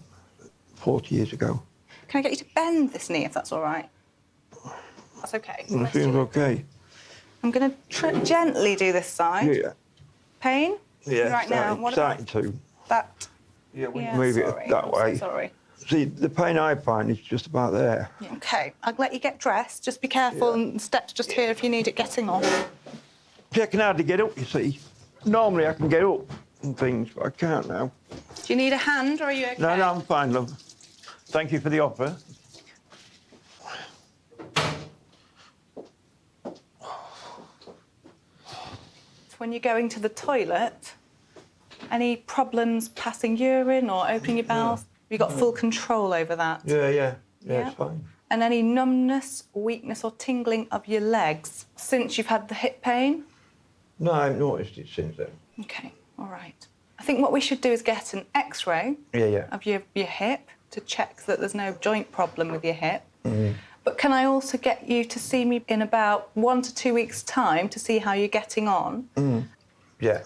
40 years ago. Can I get you to bend this knee, if that's all right? That's okay. And I feel okay. I'm going to gently do this side. Yeah. Pain? Yeah, Right now. What about starting to. that? Yeah, when Yeah, you move sorry. it that I'm so way. sorry. See, the pain I find is just about there. Okay, I'll let you get dressed. Just be careful and steps just here if you need it getting off. See, I can hardly get up, you see. Normally I can get up and things, but I can't now. Do you need a hand or are you okay? No, I'm fine, love. Thank you for the offer. When you're going to the toilet, any problems passing urine or opening your bowels? You've got full control over that? Yeah, Yeah. it's fine. And any numbness, weakness or tingling of your legs since you've had the hip pain? No, I haven't noticed it since then. Okay, all right. I think what we should do is get an X-ray Yeah. of your hip to check that there's no joint problem with your hip. Mm. But can I also get you to see me in about 1 to 2 weeks' time to see how you're getting on? Mm. Yeah.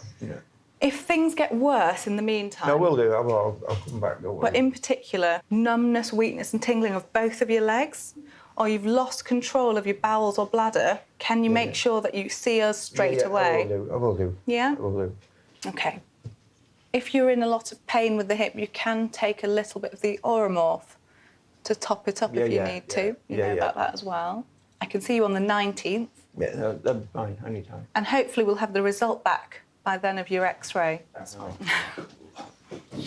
If things get worse in the meantime... I will do. I'll come back. Don't worry. But in particular, numbness, weakness and tingling of both of your legs, or you've lost control of your bowels or bladder, can you make sure that you see us straight away? I will do. Yeah? I will do. OK. If you're in a lot of pain with the hip, you can take a little bit of the Oromorph to top it up if you need to. You know about that as well. I can see you on the 19th. Yeah, that'll be fine, anytime. And hopefully we'll have the result back by then of your X-ray. That's fine.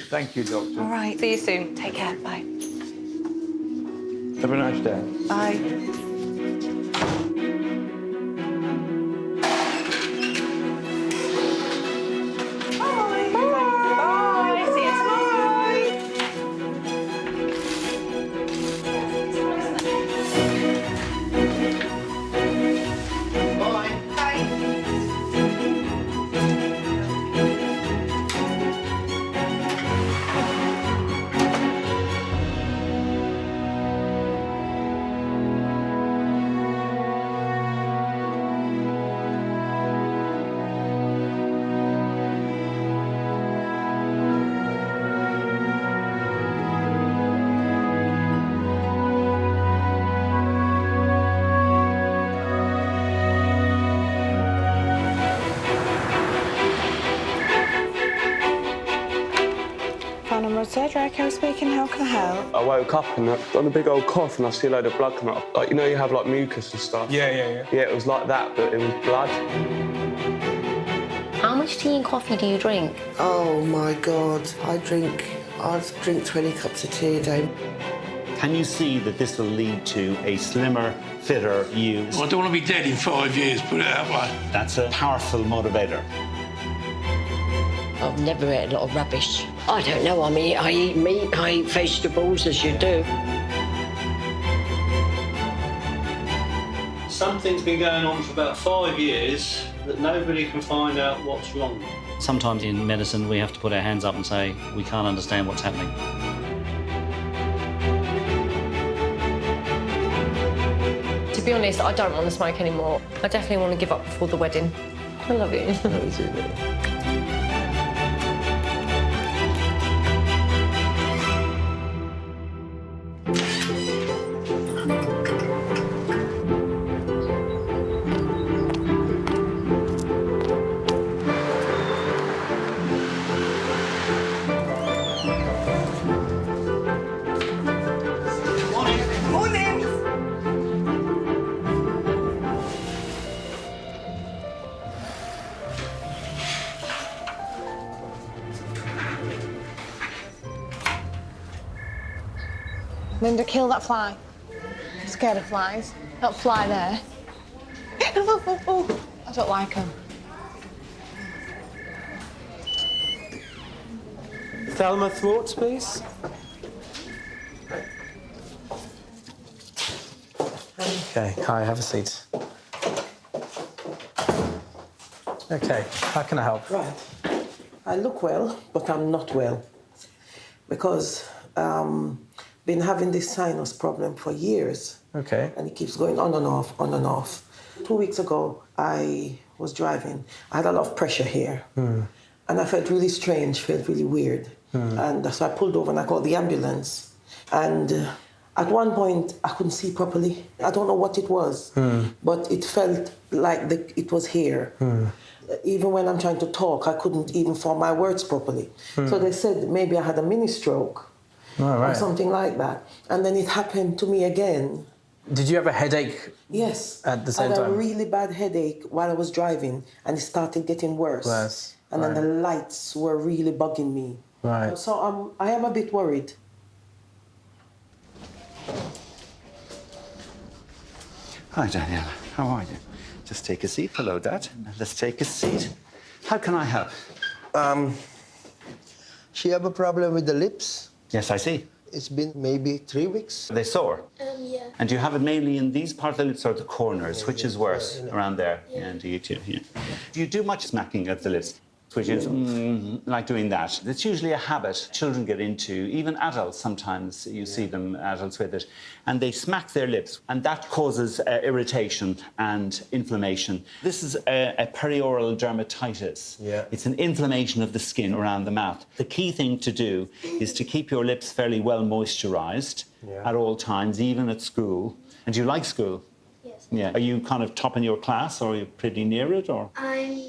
Thank you, Doctor. All right, see you soon. Take care. Bye. Have a nice day. Bye. Draco speaking, how can I help? I woke up and I got a big old cough and I see a load of blood coming up. Like, you know, you have like mucus and stuff. Yeah, it was like that, but it was blood. How much tea and coffee do you drink? Oh my God, I'd drink 20 cups of tea a day. Can you see that this will lead to a slimmer, fitter you? Well, I don't want to be dead in 5 years, put it that way. That's a powerful motivator. I've never ate a lot of rubbish. I don't know, I mean, I eat meat, I eat vegetables, as you do. Something's been going on for about 5 years that nobody can find out what's wrong. Sometimes in medicine we have to put our hands up and say, we can't understand what's happening. To be honest, I don't want to smoke anymore. I definitely want to give up before the wedding. I love you. Linda, kill that fly. I'm scared of flies. Don't fly there. I don't like them. Thelma, thoughts, please? Okay, hi, have a seat. Okay, how can I help? Right. I look well, but I'm not well. Because been having this sinus problem for years. Okay. And it keeps going on and off, on and off. 2 weeks ago, I was driving. I had a lot of pressure here. And I felt really strange, felt really weird. And so I pulled over and I called the ambulance. And at one point, I couldn't see properly. I don't know what it was, but it felt like it was here. Even when I'm trying to talk, I couldn't even form my words properly. So they said maybe I had a mini stroke or something like that. And then it happened to me again. Did you have a headache? Yes. At the same I had time? a really bad headache while I was driving, and it started getting worse. And then the lights were really bugging me. Right. So I am a bit worried. Hi, Daniela. How are you? Just take a seat. Hello, Dad. Let's take a seat. How can I help? She have a problem with the lips. Yes, I see. It's been maybe 3 weeks. Are they sore? Yeah. And do you have it mainly in these parts of the lips or the corners? Which is worse? Around there? Yeah, do you too? Yeah. Do you do much smacking of the lips? Which is like doing that. It's usually a habit children get into, even adults sometimes you see them, adults with it, and they smack their lips, and that causes irritation and inflammation. This is a perioral dermatitis. Yeah. It's an inflammation of the skin around the mouth. The key thing to do is to keep your lips fairly well moisturised at all times, even at school. And do you like school? Yes. Yeah. Are you kind of top in your class, or are you pretty near it, or? I'm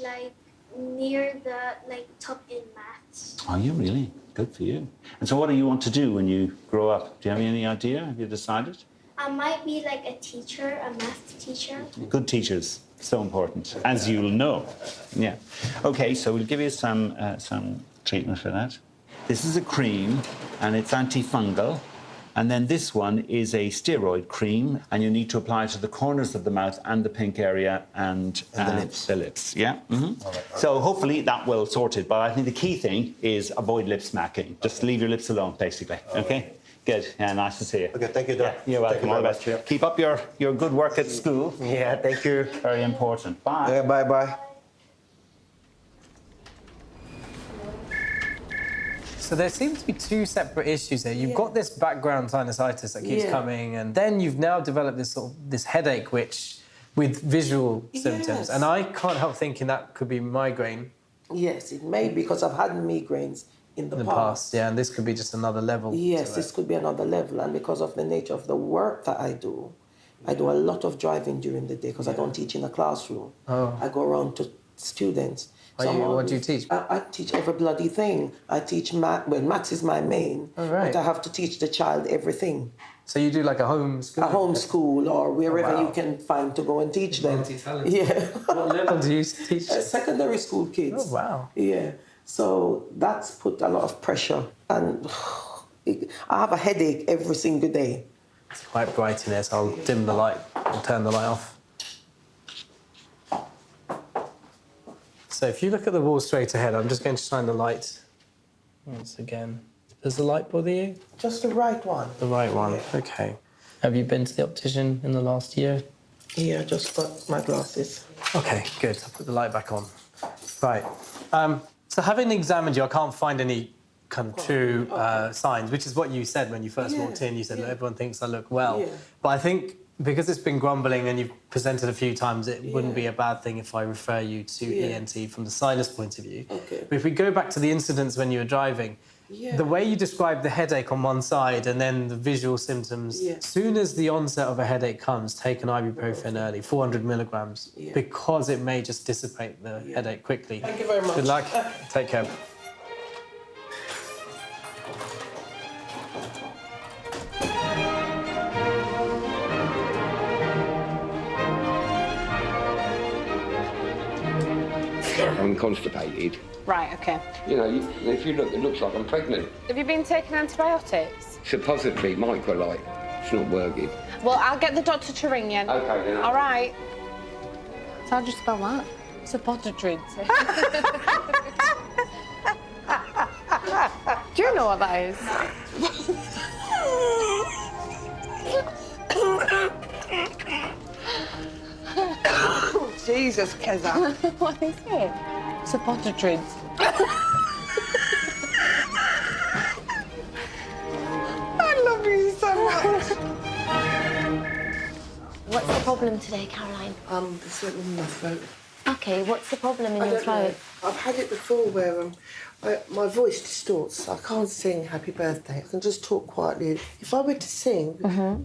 near the top in maths. Are you really? Good for you. And so what do you want to do when you grow up? Do you have any idea? Have you decided? I might be a teacher, a math teacher. Good teachers, so important, as you'll know. Yeah. Okay, so we'll give you some treatment for that. This is a cream, and it's antifungal. And then this one is a steroid cream, and you need to apply it to the corners of the mouth and the pink area and the lips. The lips, yeah. So hopefully that will sort it. But I think the key thing is avoid lip smacking. Just leave your lips alone, basically. Okay? Good. Yeah, nice to see you. Okay, thank you, Doc. Yeah, you're welcome. All the best. Keep up your good work at school. Yeah, thank you. Very important. Bye. Yeah, bye-bye. So there seems to be two separate issues there. You've got this background sinusitis that keeps coming, and then you've now developed this headache, which with visual symptoms. And I can't help thinking that could be migraine. Yes, it may, because I've had migraines in the past. Yeah, and this could be just another level. Yes, this could be another level, and because of the nature of the work that I do a lot of driving during the day because I don't teach in a classroom. Oh. I go around to students. What do you teach? I teach every bloody thing. I teach math. Well, maths is my main. Oh, right. But I have to teach the child everything. So you do like a home school? A home school or wherever wow. you can find to go and teach them. Multi-talented. Yeah. What level do you teach? Secondary school kids. Oh, wow. Yeah. So that's put a lot of pressure. And I have a headache every single day. It's quite bright in here, so I'll dim the light and turn the light off. So if you look at the wall straight ahead, I'm just going to shine the light once again. Does the light bother you? Just the right one. The right one, okay. Have you been to the optician in the last year? Yeah, I just got my glasses. Okay, good. I'll put the light back on. Right. So having examined you, I can't find any kind of true signs, which is what you said when you first walked in. You said, look, everyone thinks I look well. Yeah. But I think because it's been grumbling and you've presented a few times, it wouldn't be a bad thing if I refer you to ENT from the sinus point of view. Okay. But if we go back to the incidents when you were driving, the way you described the headache on one side and then the visual symptoms, as soon as the onset of a headache comes, take an ibuprofen early, 400 milligrams, because it may just dissipate the headache quickly. Thank you very much. Good luck. Take care. I'm constipated. Right, okay. You know, if you look, it looks like I'm pregnant. Have you been taking antibiotics? Supposedly, microlite. It's not working. Well, I'll get the doctor to ring you. Okay, then. All right. So I'll just spell that. Suppositories. Do you know what that is? Jesus, Keza. What is it? Suppositories. I love you so much. What's the problem today, Caroline? There's something in my throat. Okay, what's the problem in I your don't know. throat? I've had it before where my voice distorts. I can't sing Happy Birthday. I can just talk quietly. If I were to sing,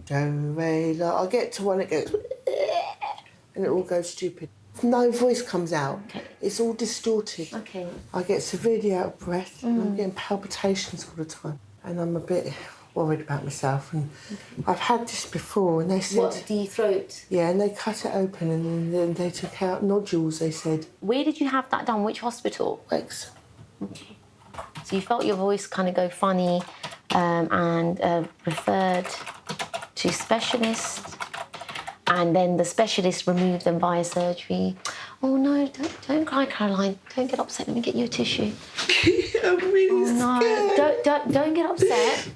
do, re, la, I get to one that goes, and it all goes stupid. No voice comes out. Okay. It's all distorted. Okay. I get severely out of breath. And I'm getting palpitations all the time. And I'm a bit worried about myself. And I've had this before, and they said... What, the throat? Yeah, and they cut it open, and then they took out nodules, they said. Where did you have that done? Which hospital? Wex. Okay. So you felt your voice kind of go funny and referred to specialist, and then the specialist removed them via surgery. Oh no, don't cry, Caroline. Don't get upset. Let me get you a tissue. I'm really scared. Don't get upset.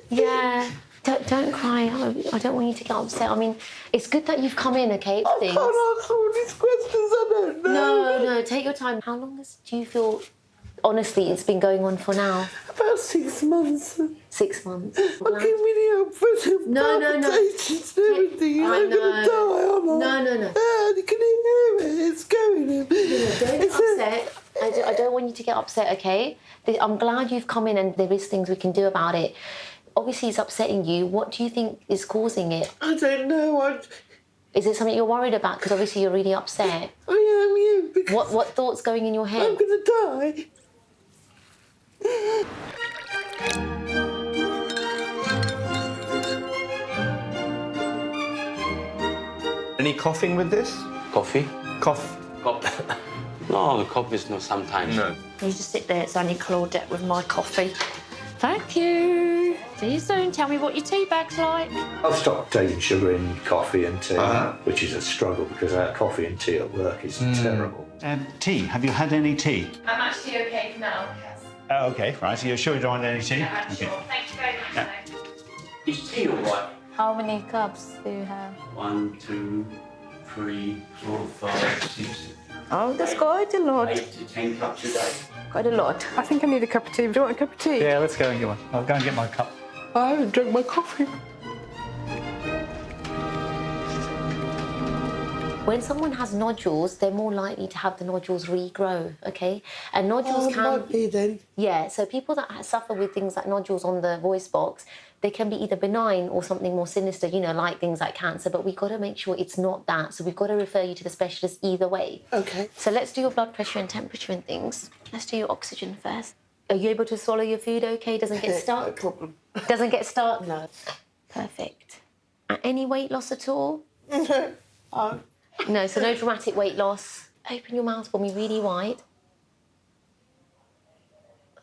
Yeah. Don't cry. I don't want you to get upset. I mean, it's good that you've come in, okay? I can't answer all these questions, I don't know. No, take your time. How long do you feel, honestly, it's been going on for now? About 6 months. 6 months. I get really upset. No. Palpitations and everything. I'm going to die, aren't I? No. You can hear it. It's going in. Don't get upset. I don't want you to get upset, okay? I'm glad you've come in and there is things we can do about it. Obviously, it's upsetting you. What do you think is causing it? I don't know. Is it something you're worried about? Because obviously you're really upset. I am, yeah. What thoughts going in your head? I'm going to die. Any coughing with this? Coffee? Cough. No, the coffee is not sometimes. No. You just sit there, it's only Claudette with my coffee. Thank you. See you soon. Tell me what your tea bag's like. I've stopped taking sugar in coffee and tea, which is a struggle because coffee and tea at work is terrible. Tea. Have you had any tea? I'm actually okay for now. Oh, okay, right. So you're sure you don't want any tea? Yeah, sure. Thank you very much. Is tea all right? How many cups do you have? 1, 2, 3, 4, 5, 6. Oh, that's quite a lot. 8 to 10 cups a day. Quite a lot. I think I need a cup of tea. Do you want a cup of tea? Yeah, let's go and get one. I'll go and get my cup. I haven't drunk my coffee. When someone has nodules, they're more likely to have the nodules regrow, okay? And nodules can... might be then. Yeah, so people that suffer with things like nodules on the voice box, they can be either benign or something more sinister, you know, like things like cancer, but we've got to make sure it's not that. So we've got to refer you to the specialist either way. Okay. So let's do your blood pressure and temperature and things. Let's do your oxygen first. Are you able to swallow your food okay? Doesn't get stuck? No problem. Doesn't get stuck? No. Perfect. Any weight loss at all? Oh. No, so no dramatic weight loss. Open your mouth for me really wide.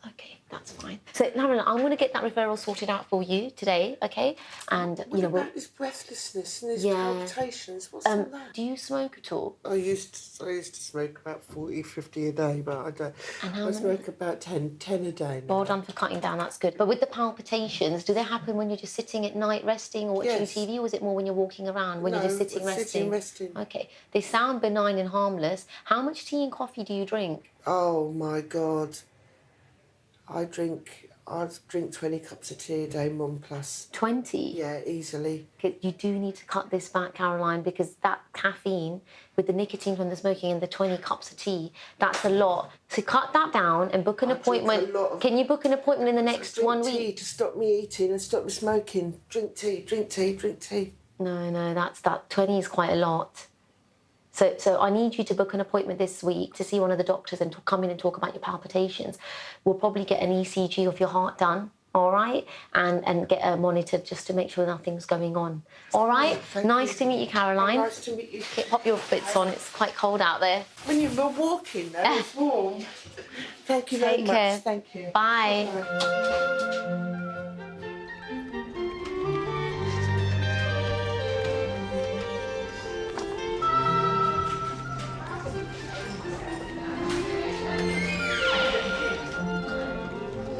Okay, that's fine. So, Lauren, I'm going to get that referral sorted out for you today, okay? And, What about this breathlessness and these palpitations? What's all that? Do you smoke at all? I used to smoke about 40, 50 a day, but I don't. I smoke about 10 a day now. Well done for cutting down, that's good. But with the palpitations, do they happen when you're just sitting at night resting or watching TV, or is it more when you're walking around, when you're just sitting resting? Okay. They sound benign and harmless. How much tea and coffee do you drink? Oh, my God. I drink 20 cups of tea a day, Mum, plus. 20? Yeah, easily. You do need to cut this back, Caroline, because that caffeine with the nicotine from the smoking and the 20 cups of tea, that's a lot. So cut that down and book an appointment. Can you book an appointment in the next 1 week? Tea to stop me eating and stop me smoking. Drink tea, drink tea, drink tea. No, that 20 is quite a lot. So I need you to book an appointment this week to see one of the doctors and come in and talk about your palpitations. We'll probably get an ECG of your heart done, all right? And get her monitored just to make sure nothing's going on. All right? Nice to meet you, Caroline. Nice to meet you. Pop your bits on, it's quite cold out there. When you were walking, though, it's warm. Thank you very Take much. care. Thank you. Bye.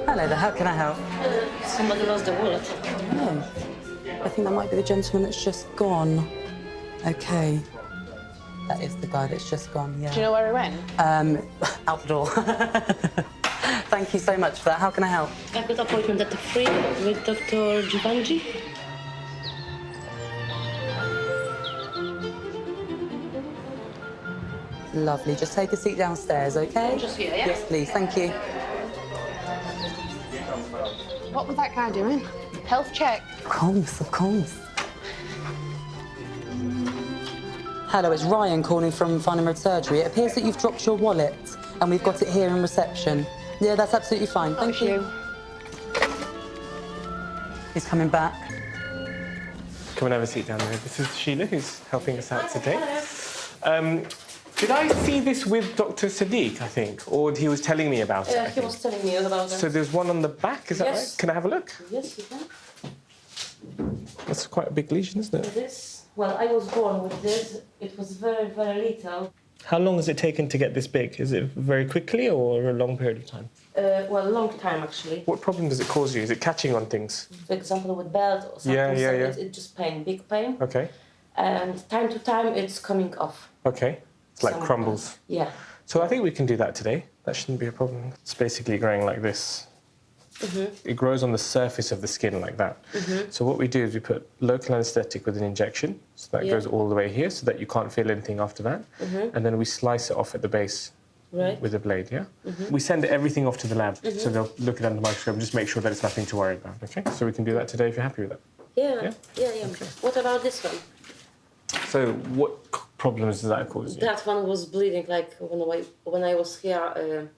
Hello there, how can I help? Somebody lost their wallet. Oh, I think that might be the gentleman that's just gone. Okay. That is the guy that's just gone, yeah. Do you know where he went? Out the door. Thank you so much for that. How can I help? I've got an appointment at 3 with Dr. Givenchy. Lovely. Just take a seat downstairs, okay? Just here, yeah? Yes, please. Thank you. What was that guy doing? Health check. Of course, of course. Hello, it's Ryan calling from Farnham Road Surgery. It appears that you've dropped your wallet, and we've got it here in reception. Yeah, that's absolutely fine. Thank you. He's coming back. Come and have a seat down there. This is Sheila, who's helping us out today. Did I see this with Dr. Sadiq, I think? Or he was telling me about it? He was telling me about it. So there's one on the back, is that right? Can I have a look? Yes, you can. That's quite a big lesion, isn't it? This, well, I was born with this. It was very, very little. How long has it taken to get this big? Is it very quickly or a long period of time? Well, a long time, actually. What problem does it cause you? Is it catching on things? For example, with belt or something, Yeah. It's just pain, big pain. Okay. And time to time, it's coming off. Okay. It's like Some- crumbles. Yeah. So I think we can do that today. That shouldn't be a problem. It's basically growing like this. It grows on the surface of the skin like that. So what we do is we put local anaesthetic with an injection, so that goes all the way here, so that you can't feel anything after that. And then we slice it off at the base with a blade, yeah? We send everything off to the lab, so they'll look at it under the microscope and just make sure that it's nothing to worry about, okay? So we can do that today if you're happy with that. Yeah. What about this one? So what problems does that cause you? That one was bleeding like when I was here,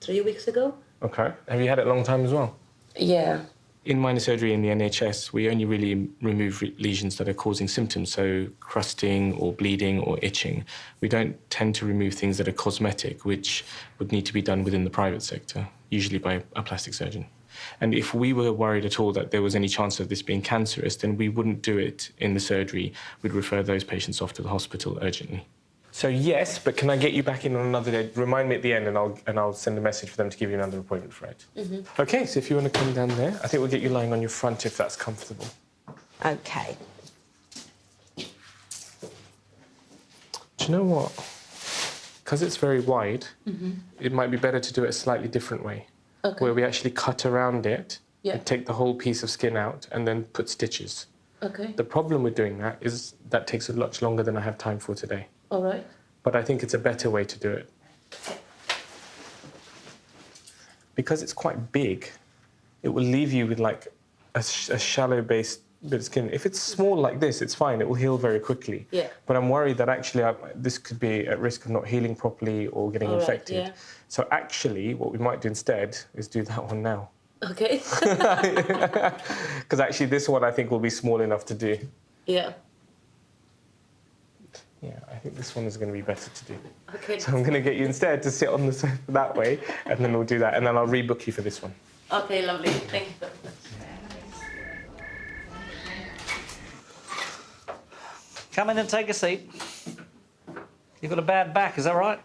3 weeks ago. Okay. Have you had it a long time as well? Yeah. In minor surgery in the NHS, we only really remove lesions that are causing symptoms, so crusting or bleeding or itching. We don't tend to remove things that are cosmetic, which would need to be done within the private sector, usually by a plastic surgeon. And if we were worried at all that there was any chance of this being cancerous, then we wouldn't do it in the surgery. We'd refer those patients off to the hospital urgently. So yes, but can I get you back in on another day? Remind me at the end, and I'll send a message for them to give you another appointment for it. Okay, so if you want to come down there, I think we'll get you lying on your front if that's comfortable. Okay. Do you know what? Because it's very wide, it might be better to do it a slightly different way, where we actually cut around it and take the whole piece of skin out and then put stitches. Okay. The problem with doing that is that takes a lot longer than I have time for today. All right. But I think it's a better way to do it. Because it's quite big, it will leave you with like a shallow base bit of skin. If it's small like this, it's fine, it will heal very quickly. Yeah. But I'm worried that actually this could be at risk of not healing properly or getting infected. Yeah. So actually, what we might do instead is do that one now. Okay. Because actually this one I think will be small enough to do. Yeah. Yeah, I think this one is going to be better to do. Okay. So I'm going to get you instead to sit on the sofa that way, and then we'll do that, and then I'll rebook you for this one. Okay, lovely. Thank you. Come in and take a seat. You've got a bad back, is that right?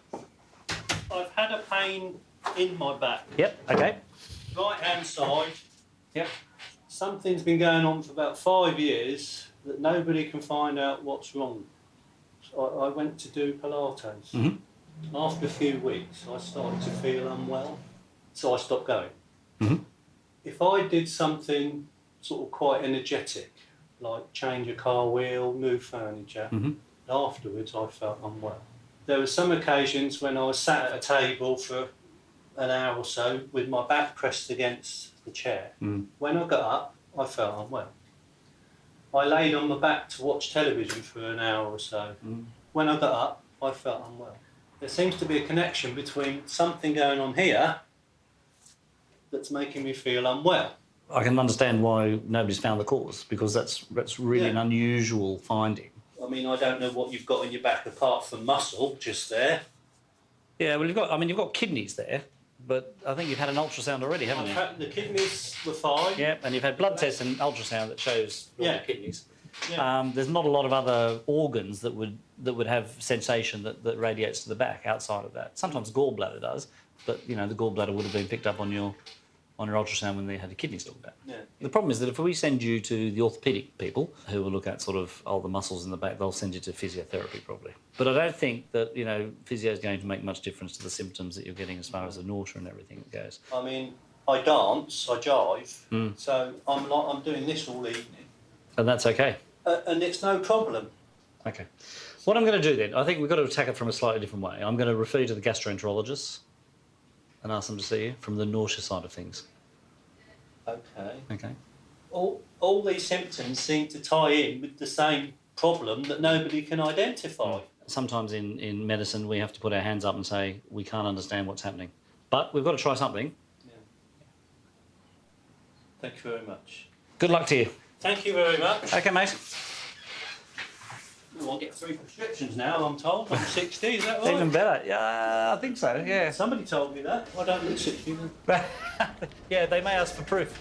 I've had a pain in my back. Yep, okay. Right hand side. Yep. Something's been going on for about 5 years that nobody can find out what's wrong. So I went to do Pilates. After a few weeks, I started to feel unwell, so I stopped going. If I did something sort of quite energetic, like change a car wheel, move furniture, afterwards I felt unwell. There were some occasions when I was sat at a table for an hour or so with my back pressed against the chair. When I got up, I felt unwell. I laid on my back to watch television for an hour or so. When I got up, I felt unwell. There seems to be a connection between something going on here that's making me feel unwell. I can understand why nobody's found the cause, because that's really an unusual finding. I mean, I don't know what you've got in your back apart from muscle just there. Yeah, well, you've got kidneys there, but I think you've had an ultrasound already, haven't you? The kidneys were fine. Yeah, and you've had blood tests and ultrasound that shows normal kidneys. Yeah. There's not a lot of other organs that would have sensation that radiates to the back outside of that. Sometimes gallbladder does, but the gallbladder would have been picked up on your ultrasound when they had the kidneys looked at. Yeah. The problem is that if we send you to the orthopaedic people who will look at sort of all the muscles in the back, they'll send you to physiotherapy probably. But I don't think that physio is going to make much difference to the symptoms that you're getting as far as the nausea and everything that goes. I mean, I dance, I jive, so I'm doing this all evening. And that's okay. And it's no problem. Okay. What I'm going to do then, I think we've got to attack it from a slightly different way. I'm going to refer you to the gastroenterologists and ask them to see you from the nausea side of things. Okay. Okay. All these symptoms seem to tie in with the same problem that nobody can identify. Sometimes in medicine we have to put our hands up and say we can't understand what's happening. But we've got to try something. Yeah. Thank you very much. Good luck to you. Thank you very much. Okay, mate. I'll get 3 prescriptions now, I'm told. I'm 60, is that right? Even better. Yeah, I think so, yeah. Somebody told me that. I don't look 60. Yeah, they may ask for proof.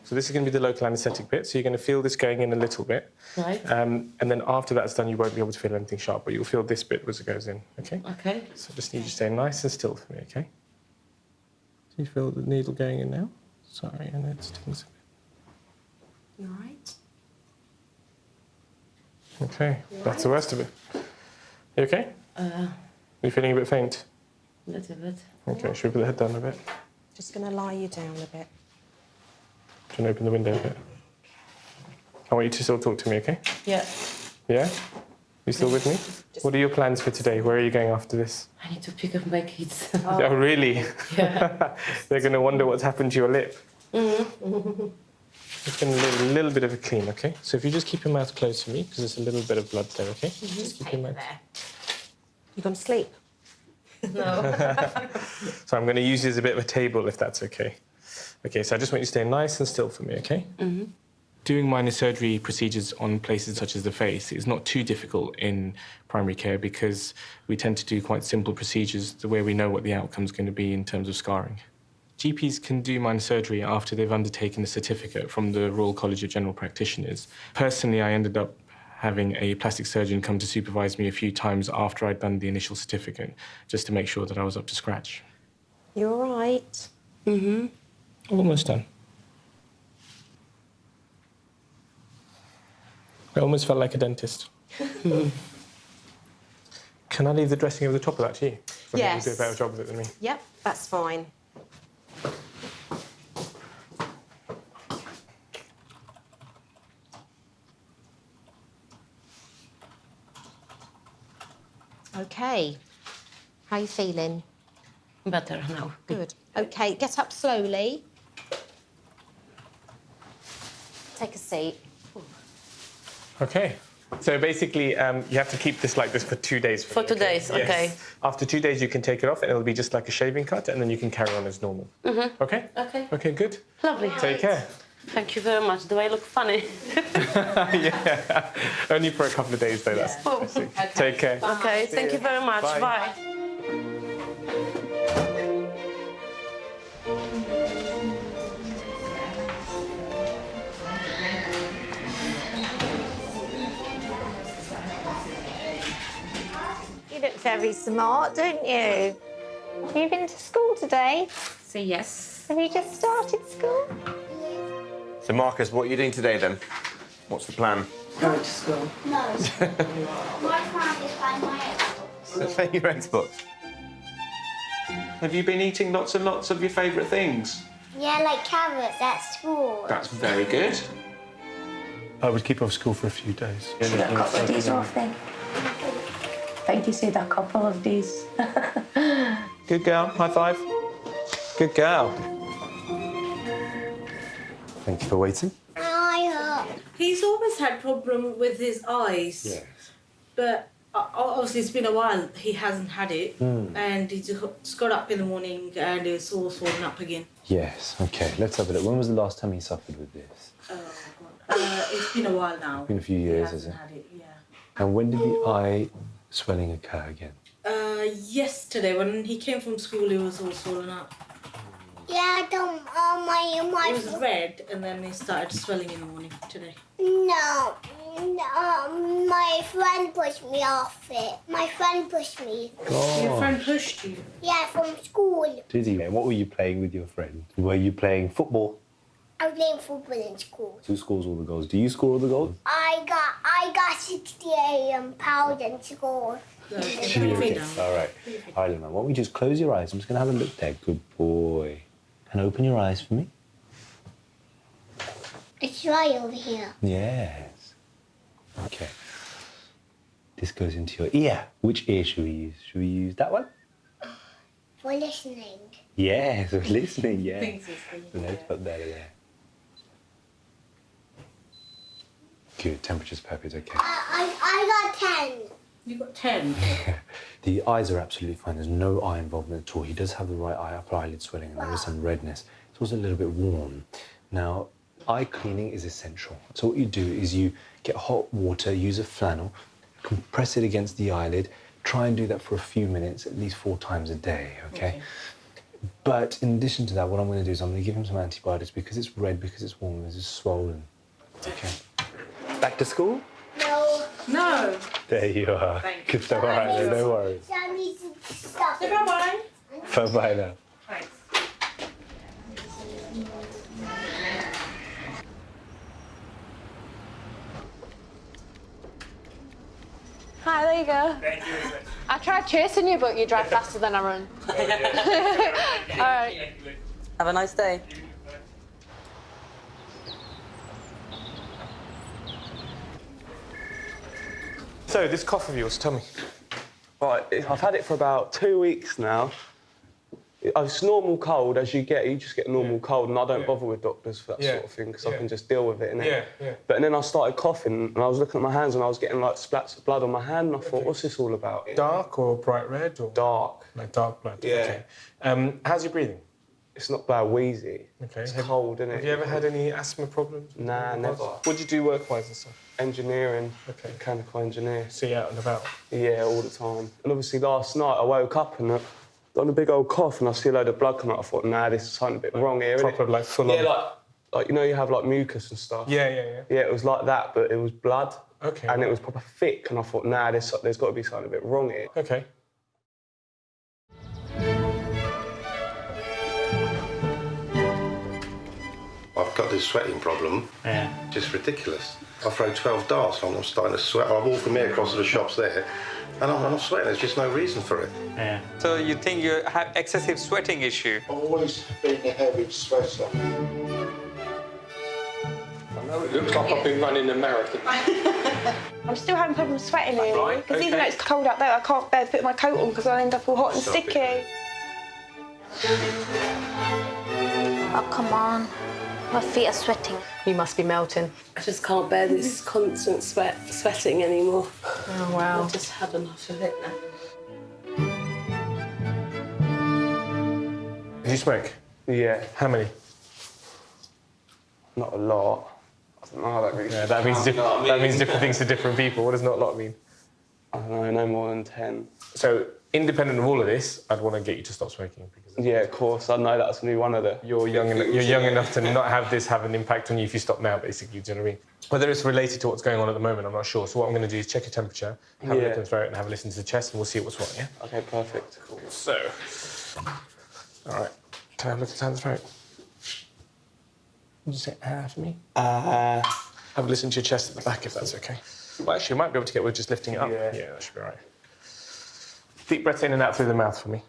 So this is going to be the local anaesthetic bit, so you're going to feel this going in a little bit. Right. And then after that's done, you won't be able to feel anything sharp, but you'll feel this bit as it goes in, OK? Okay. So just need you to stay nice and still for me, OK? Do you feel the needle going in now? Sorry, and it stings a bit. You all right? OK, that's the worst of it. You OK? You feeling a bit faint? A little bit. OK, should we put the head down a bit? Just going to lie you down a bit. Do you want to open the window a bit? I want you to still talk to me, OK? Yeah. Yeah? You still with me? What are your plans for today? Where are you going after this? I need to pick up my kids. Oh, really? Yeah. They're going to wonder what's happened to your lip. Mm-hmm. Just going to do a little bit of a clean, OK? So if you just keep your mouth closed to me, because there's a little bit of blood there, OK? Just keep your mouth. You going to sleep? No. So I'm going to use you as a bit of a table, if that's OK. OK, so I just want you to stay nice and still for me, OK? Mm-hmm. Doing minor surgery procedures on places such as the face is not too difficult in primary care because we tend to do quite simple procedures where we know what the outcome's going to be in terms of scarring. GPs can do minor surgery after they've undertaken a certificate from the Royal College of General Practitioners. Personally, I ended up having a plastic surgeon come to supervise me a few times after I'd done the initial certificate, just to make sure that I was up to scratch. You all right? Mm-hmm. Almost done. I almost felt like a dentist. Can I leave the dressing over the top of that to you? I Yes. think you do a better job of it than me. Yep, that's fine. Okay. How are you feeling? Better now. Good. Okay, get up slowly. Take a seat. Okay. So basically, you have to keep this like this for 2 days. For 2 days, Yes. okay. After 2 days, you can take it off, and it'll be just like a shaving cut, and then you can carry on as normal. Mm-hmm. Okay? Okay. Okay, good. Lovely. Take care. Thank you very much. Do I look funny? Yeah. Only for a couple of days, though. That's Okay. Take care. Okay, thank you very much. Bye. Bye. You look very smart, don't you? Have you been to school today? So yes. Have you just started school? So, Marcus, what are you doing today then? What's the plan? Going to school. No. My plan is by my Xbox. Play your Xbox. Have you been eating lots and lots of your favourite things? Yeah, like carrots at school. That's very good. I would keep off school for a few days. A couple of days off then. Thank you, said a couple of days. Good girl. High five. Good girl. Thank you for waiting. I He's always had problem with his eyes. Yes. But Obviously, it's been a while. He hasn't had it, and he just got up in the morning and it's all swollen up again. Yes, okay, let's have a look. When was the last time he suffered with this? It's been a while now. It's been a few years, has it? Had it, yeah. And when did the eye swelling occur again? Yesterday, when he came from school, it was all swollen up. Yeah, my It was red, and then it started swelling in the morning today. No, my friend pushed me off it. My friend pushed me. Your friend pushed you? Yeah, from school. Did he? And what were you playing with your friend? Were you playing football? I was playing football in school. Who scores all the goals? Do you score all the goals? I got 68 pounds in school. All right. All right, Lena, why don't we just close your eyes? I'm just going to have a look there. Good boy. And open your eyes for me. It's dry over here. Yes. Okay. This goes into your ear. Which ear should we use? Should we use that one? For listening. Yes, we're listening, yeah. Thanks, Let's put that there. Good, temperature's perfect, okay. I got 10. You got 10? The eyes are absolutely fine. There's no eye involvement at all. He does have the right eye, upper eyelid swelling, and there is some redness. It's also a little bit warm. Now, eye cleaning is essential. So what you do is you get hot water, use a flannel, compress it against the eyelid, try and do that for a few minutes, at least 4 times a day, okay? But in addition to that, what I'm going to do is I'm going to give him some antibiotics because it's red, because it's warm, because it's swollen. Okay. Back to school? No. No. There you are. Thank Good stuff. All right, then, no worries. I need to stop. Say bye-bye. Bye-bye now. Thanks. Hi, there you go. Thank you. I tried chasing you, but you drive faster than I run. All right. Have a nice day. So, this cough of yours, tell me. Right, I've had it for about 2 weeks now. It's normal cold, as you just get a normal cold, and I don't bother with doctors for that sort of thing, because I can just deal with it, innit? But then I started coughing, and I was looking at my hands, and I was getting, like, splats of blood on my hand, and I thought, what's this all about? Dark or bright red? Or? Dark. Like dark blood? Yeah. Okay. How's your breathing? It's not bad, wheezy. Okay. It's cold, innit? Have you ever had any asthma problems? Nah, never. What do you do work-wise and stuff? Engineering, Okay. mechanical engineer. So you're out and about? Yeah, all the time. And obviously last night I woke up and done a big old cough and I see a load of blood come out. I thought, nah, this is something a bit wrong here. Proper, like, full on? Yeah, like, you know, you have, like, mucus and stuff. Yeah. Yeah, it was like that, but it was blood. Okay. And it was proper thick, and I thought, nah, there's got to be something a bit wrong here. Okay. I've got this sweating problem. Yeah. Just ridiculous. I throw 12 darts on, I'm starting to sweat. I walk from here across to the shops there, and I'm sweating. There's just no reason for it. Yeah. So you think you have excessive sweating issue? I've always been a heavy sweater. I know it looks like I've been running a marathon. I'm still having problems sweating really, Right, because okay. even though it's cold out there, I can't bear to put my coat on because I end up all hot and Stop it. sticky. Oh, come on. My feet are sweating. You must be melting. I just can't bear this constant sweating anymore. Oh, wow. I've just had enough of it now. Do you smoke? Yeah. How many? Not a lot. I don't know, that really... Yeah, that means, that means different things to different people. What does not a lot mean? I don't know, no more than 10. So, independent of all of this, I'd want to get you to stop smoking. Because yeah, of course. I know that's going to be one of the... You're young enough to not have this have an impact on you if you stop now, basically. Do you know what I mean? Whether it's related to what's going on at the moment, I'm not sure. So what I'm going to do is check your temperature, have a look in the throat, and have a listen to the chest, and we'll see what's wrong, yeah? OK, perfect. Cool. So... All right. Can I have a look inside the throat? Would you say for me? Have a listen to your chest at the back, if that's OK. Well, actually, you might be able to get with just lifting it up. Yeah, that should be all right. Deep breath in and out through the mouth for me.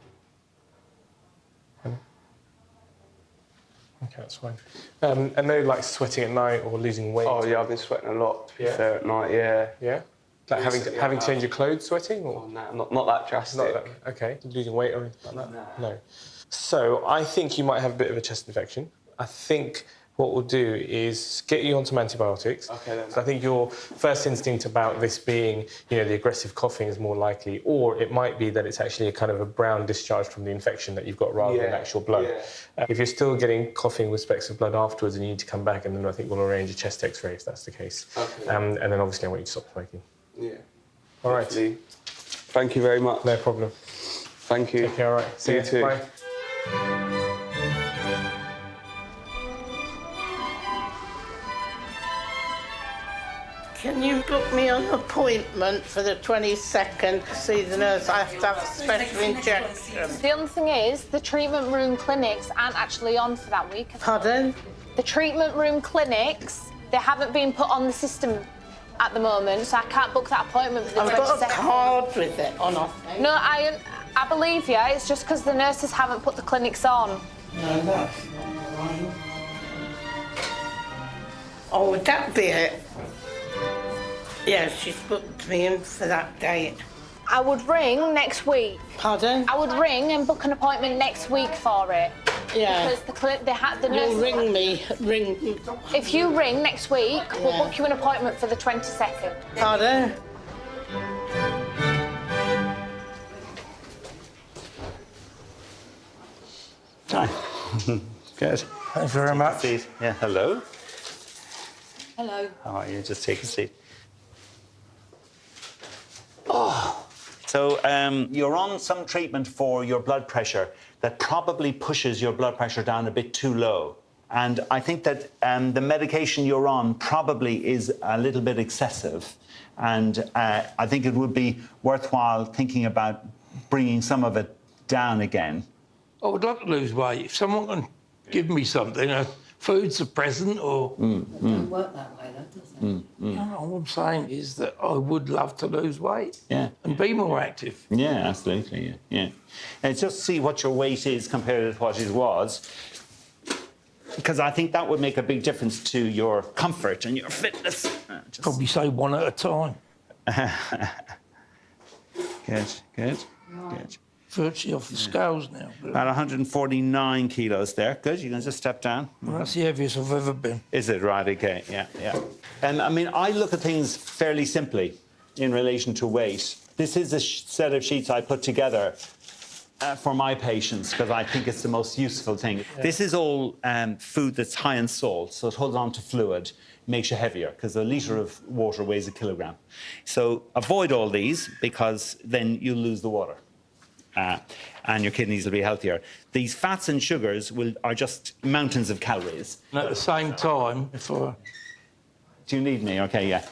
OK, that's fine. And no, like, sweating at night or losing weight? Oh, yeah, I've been sweating a lot, to be fair, at night, yeah. Yeah? Like having to change your clothes sweating? Or? Oh, no, not that drastic. Not that, OK. Losing weight or anything like that? No. So I think you might have a bit of a chest infection. I think what we'll do is get you on some antibiotics. Okay, then. So I think your first instinct about this being, you know, the aggressive coughing is more likely, or it might be that it's actually a kind of a brown discharge from the infection that you've got rather than actual blood. If you're still getting coughing with specks of blood afterwards and you need to come back, and then I think we'll arrange a chest X-ray if that's the case. Okay. And then obviously I want you to stop smoking. Yeah. All right. Hopefully. Thank you very much. No problem. Thank you. Take care, all right. See You you. too. Bye. Can you book me an appointment for the 22nd to see the nurse? I have to have a special injection. The other thing is, the treatment room clinics aren't actually on for that week. Pardon? The treatment room clinics, they haven't been put on the system at the moment, so I can't book that appointment for the 22nd. I've got a card with it on off. No, I believe you. It's just because the nurses haven't put the clinics on. No, that's not right. Oh, would that be it? Yeah, she's booked me in for that date. I would ring next week. Pardon? I would ring and book an appointment next week for it. Yeah. Because the nurses... You'll ring me. Ring. If you ring next week, we'll book you an appointment for the 22nd. Pardon? Hi. Good. Thanks very much. Yeah, hello. Hello. How are you? Just take a seat. Oh. So you're on some treatment for your blood pressure that probably pushes your blood pressure down a bit too low. And I think that the medication you're on probably is a little bit excessive. And I think it would be worthwhile thinking about bringing some of it down again. I would like to lose weight. If someone can give me something, a food suppressant or... It doesn't work that way, though, does it? No, all I'm saying is that I would love to lose weight and be more active. Yeah, absolutely, yeah. And just see what your weight is compared to what it was, because I think that would make a big difference to your comfort and your fitness. Probably say one at a time. Good. Virtually off the scales now. About 149 kilos there. Good, you can just step down. Well, that's the heaviest I've ever been. Is it? Right, okay, yeah. And I mean, I look at things fairly simply in relation to weight. This is a set of sheets I put together for my patients because I think it's the most useful thing. Yeah. This is all food that's high in salt, so it holds on to fluid, makes you heavier because a litre of water weighs a kilogram. So avoid all these because then you'll lose the water. And your kidneys will be healthier. These fats and sugars are just mountains of calories. And at the same time, if I... Do you need me? Okay, yeah.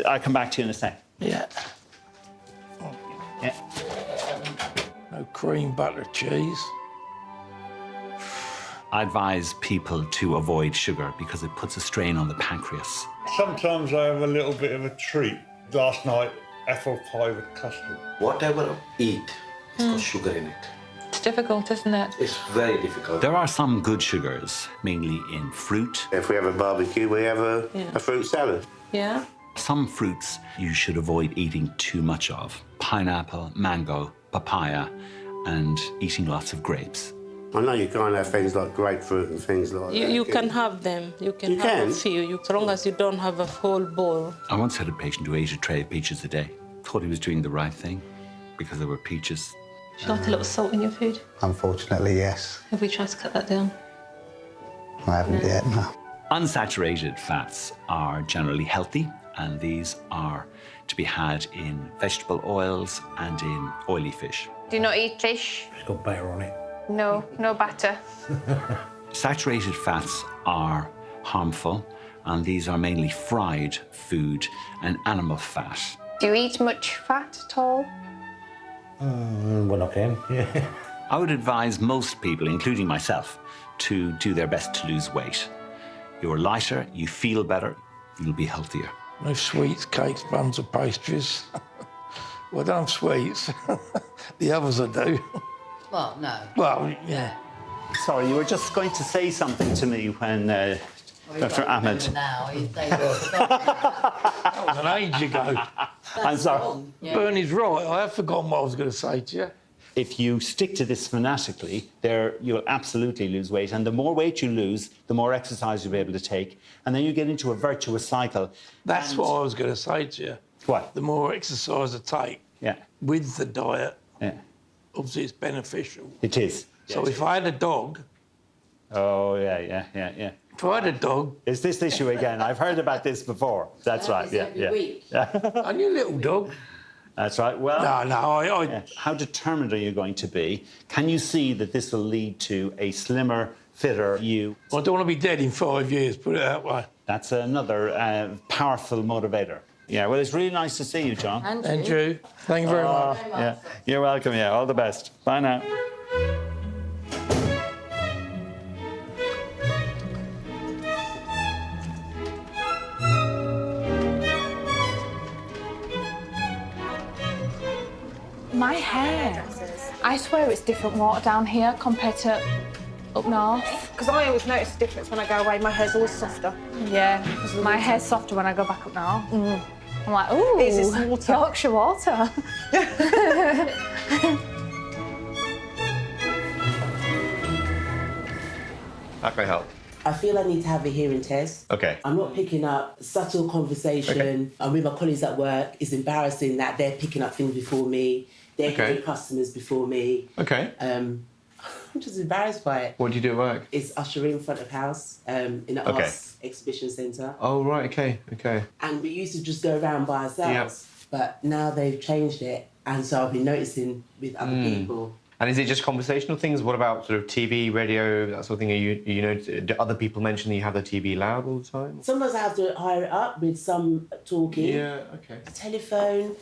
I'll come back to you in a sec. Yeah. No cream, butter, cheese. I advise people to avoid sugar because it puts a strain on the pancreas. Sometimes I have a little bit of a treat. Last night, apple pie with custard. Whatever I eat, it's got sugar in it. It's difficult, isn't it? It's very difficult. There are some good sugars, mainly in fruit. If we have a barbecue, we have a fruit salad. Yeah. Some fruits you should avoid eating too much of. Pineapple, mango, papaya, and eating lots of grapes. I know you can't have things like grapefruit and things like that. You can have them. You can have a few, as long as you don't have a whole bowl. I once had a patient who ate a tray of peaches a day. Thought he was doing the right thing because there were peaches. Do you like a lot of salt in your food? Unfortunately, yes. Have we tried to cut that down? I haven't yet, no. Unsaturated fats are generally healthy, and these are to be had in vegetable oils and in oily fish. Do you not eat fish? It's got batter on it. No, no batter. Saturated fats are harmful, and these are mainly fried food and animal fat. Do you eat much fat at all? When I can, yeah. I would advise most people, including myself, to do their best to lose weight. You're lighter, you feel better, you'll be healthier. No sweets, cakes, buns or pastries. Well, I don't have sweets. The others I do. Well, no. Well, yeah. Sorry, you were just going to say something to me when Dr. Ahmed... Now, That was an age ago. I'm sorry. Bernie's right, I have forgotten what I was going to say to you. if you stick to this fanatically, you'll absolutely lose weight. And the more weight you lose, the more exercise you'll be able to take. And then you get into a virtuous cycle. That's what I was going to say to you. What? The more exercise I take with the diet, obviously it's beneficial. It is. So if I had a dog... Oh, yeah. If I had a dog... Is this issue again? I've heard about this before. That's right, I knew a little dog. That's right. Well, no. How determined are you going to be? Can you see that this will lead to a slimmer, fitter you? I don't want to be dead in 5 years, put it that way. That's another powerful motivator. Yeah, well, it's really nice to see you, John. Andrew. Thank you very much. Yeah, you're welcome. Yeah, all the best. Bye now. My hair. I swear it's different water down here compared to up north. Because I always notice the difference when I go away. My hair's always softer. Yeah, my hair's softer when I go back up north. I'm like, ooh, Is this water? Yorkshire water. How can I help? I feel I need to have a hearing test. Okay. I'm not picking up subtle conversation. I'm with my colleagues at work. It's embarrassing that they're picking up things before me. They're getting customers before me. Okay. I'm just embarrassed by it. What do you do at work? It's ushering front of house in an arts exhibition centre. Oh, right, okay. And we used to just go around by ourselves. But now they've changed it. And so I've been noticing with other people. And is it just conversational things? What about sort of TV, radio, that sort of thing? Do other people mention that you have the TV loud all the time? Sometimes I have to hire it up with some talking. Yeah, okay. The telephone,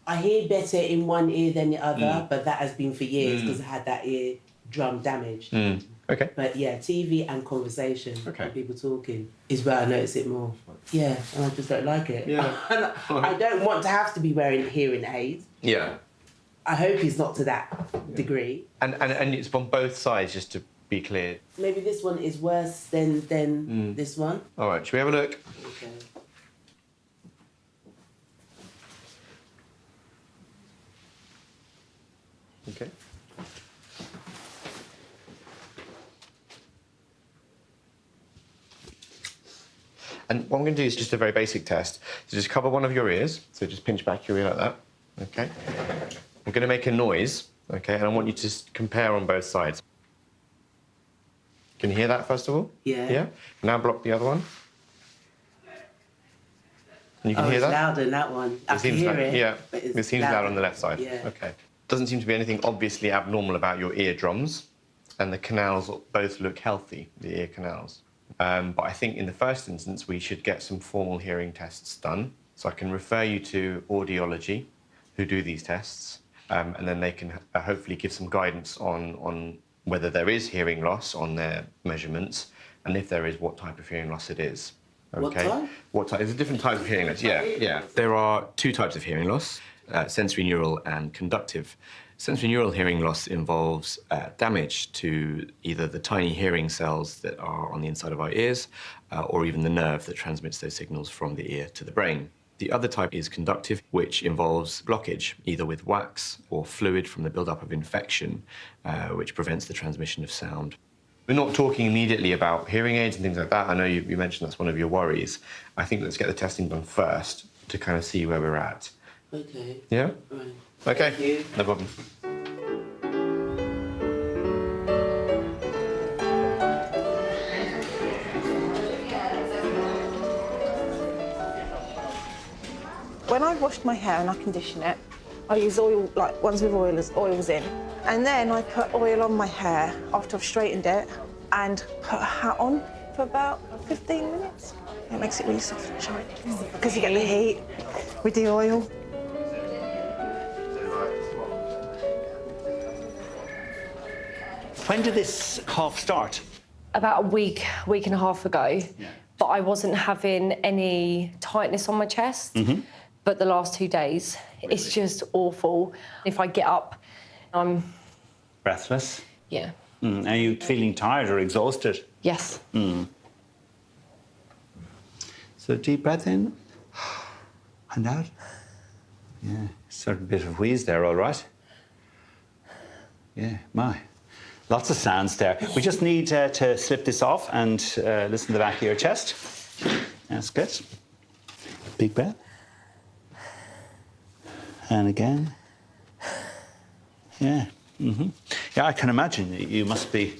I hear better in one ear than the other, but that has been for years because I had that ear drum damaged. Okay. But yeah, TV and conversation, and people talking, is where I notice it more. Yeah, and I just don't like it. Yeah. I don't want to have to be wearing hearing aids. Yeah. I hope it's not to that degree. And it's on both sides, just to be clear. Maybe this one is worse than this one. All right, should we have a look? Okay. Okay. And what I'm going to do is just a very basic test. So just cover one of your ears. So just pinch back your ear like that. Okay. I'm going to make a noise. Okay, and I want you to just compare on both sides. Can you hear that first of all? Yeah. Yeah. Now block the other one. And you can hear it's that? louder than that one. I can hear it. Yeah. But It seems loud on the left side. Yeah. Okay. Doesn't seem to be anything obviously abnormal about your eardrums, and the canals both look healthy, the ear canals. But I think in the first instance we should get some formal hearing tests done. So I can refer you to audiology, who do these tests, and then they can hopefully give some guidance on whether there is hearing loss on their measurements, and if there is, what type of hearing loss it is. Okay. What type? There's different types of hearing loss. Yeah. There are two types of hearing loss: sensory neural and conductive. Sensory neural hearing loss involves damage to either the tiny hearing cells that are on the inside of our ears, or even the nerve that transmits those signals from the ear to the brain. The other type is conductive, which involves blockage, either with wax or fluid from the buildup of infection, which prevents the transmission of sound. We're not talking immediately about hearing aids and things like that. I know you mentioned that's one of your worries. I think let's get the testing done first to kind of see where we're at. Okay. Yeah? Right. Okay. Thank you. No problem. When I washed my hair and I condition it, I use oil, like ones with oils in. And then I put oil on my hair after I've straightened it and put a hat on for about 15 minutes. It makes it really soft and shiny because you get the heat with the oil. When did this cough start? About a week and a half ago. But I wasn't having any tightness on my chest. But the last 2 days, it's just awful. If I get up, I'm... Breathless? Yeah. Are you feeling tired or exhausted? Yes. So deep breath in and out. Yeah, sort of a bit of wheeze there, all right. Yeah, my. Lots of sounds there. We just need to slip this off and listen to the back of your chest. That's good. Big breath. And again. Yeah. Yeah, I can imagine you must be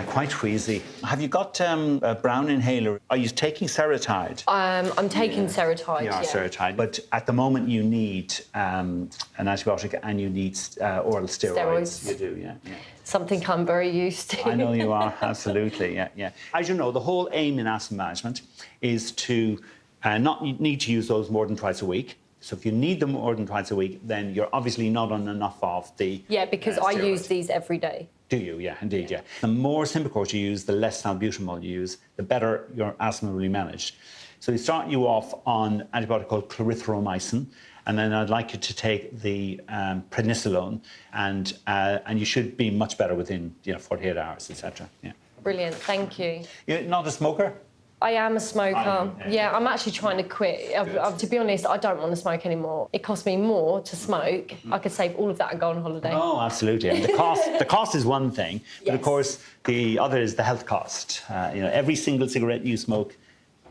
quite wheezy. Have you got a brown inhaler? Are you taking Steroid? I'm taking Steroid, You are Steroid, but at the moment you need an antibiotic and you need oral steroids. You do, yeah. Something I'm very used to. I know you are, absolutely, yeah. As you know, the whole aim in asthma management is to not need to use those more than twice a week. So if you need them more than twice a week, then you're obviously not on enough of the because I use these every day. Do you? Yeah, indeed, yeah. The more Symbicort you use, the less salbutamol you use, the better your asthma will be managed. So we start you off on an antibiotic called clarithromycin, and then I'd like you to take the prednisolone, and you should be much better within 48 hours, etc. Yeah. Brilliant, thank you. You're not a smoker? I am a smoker. Yeah, I'm actually trying to quit. To be honest, I don't want to smoke anymore. It costs me more to smoke. I could save all of that and go on holiday. Oh, absolutely. And the cost is one thing, but of course the other is the health cost. Every single cigarette you smoke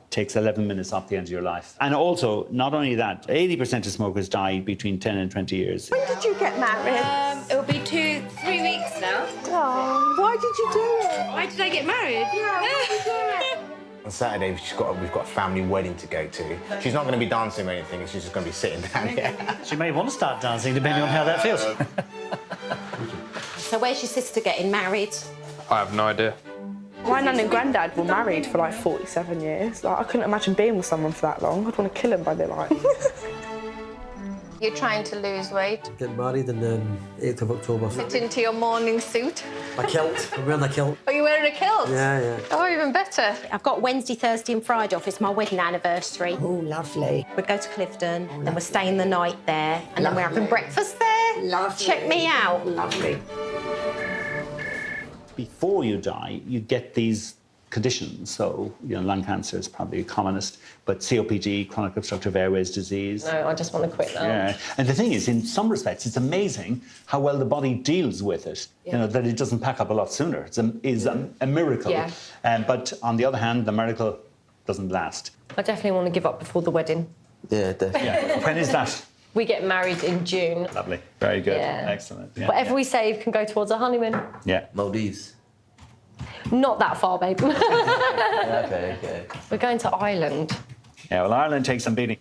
takes 11 minutes off the end of your life. And also, not only that, 80% of smokers die between 10 and 20 years. When did you get married? It'll be 2-3 weeks now. Oh, why did you do it? Why did I get married? Yeah, why did you do it? On Saturday, we've got a family wedding to go to. She's not going to be dancing or anything, she's just going to be sitting down here. She may want to start dancing, depending on how that feels. So where's your sister getting married? I have no idea. My nan and granddad were married for like 47 years. Like, I couldn't imagine being with someone for that long. I'd want to kill him by the like. You're trying to lose weight. Get married on the 8th of October. Fit into your morning suit. My kilt. I'm wearing a kilt. Are you wearing a kilt? Yeah. Oh, even better. I've got Wednesday, Thursday and Friday off. It's my wedding anniversary. Oh, lovely. We'll go to Clifton, then we're staying the night there, and then we're having breakfast there. Lovely. Check me out. Lovely. Before you die, you get these conditions. So, lung cancer is probably the commonest, but COPD, chronic obstructive airways disease. No, I just want to quit now. Yeah, and the thing is, in some respects, it's amazing how well the body deals with it. Yeah. That it doesn't pack up a lot sooner. It's a miracle. Yeah. But on the other hand, the miracle doesn't last. I definitely want to give up before the wedding. Yeah, definitely. Yeah. When is that? We get married in June. Lovely. Very good. Yeah. Excellent. Yeah, Whatever we save can go towards a honeymoon. Yeah. Maldives. Not that far, babe. Okay. We're going to Ireland. Yeah, well, Ireland takes some beating.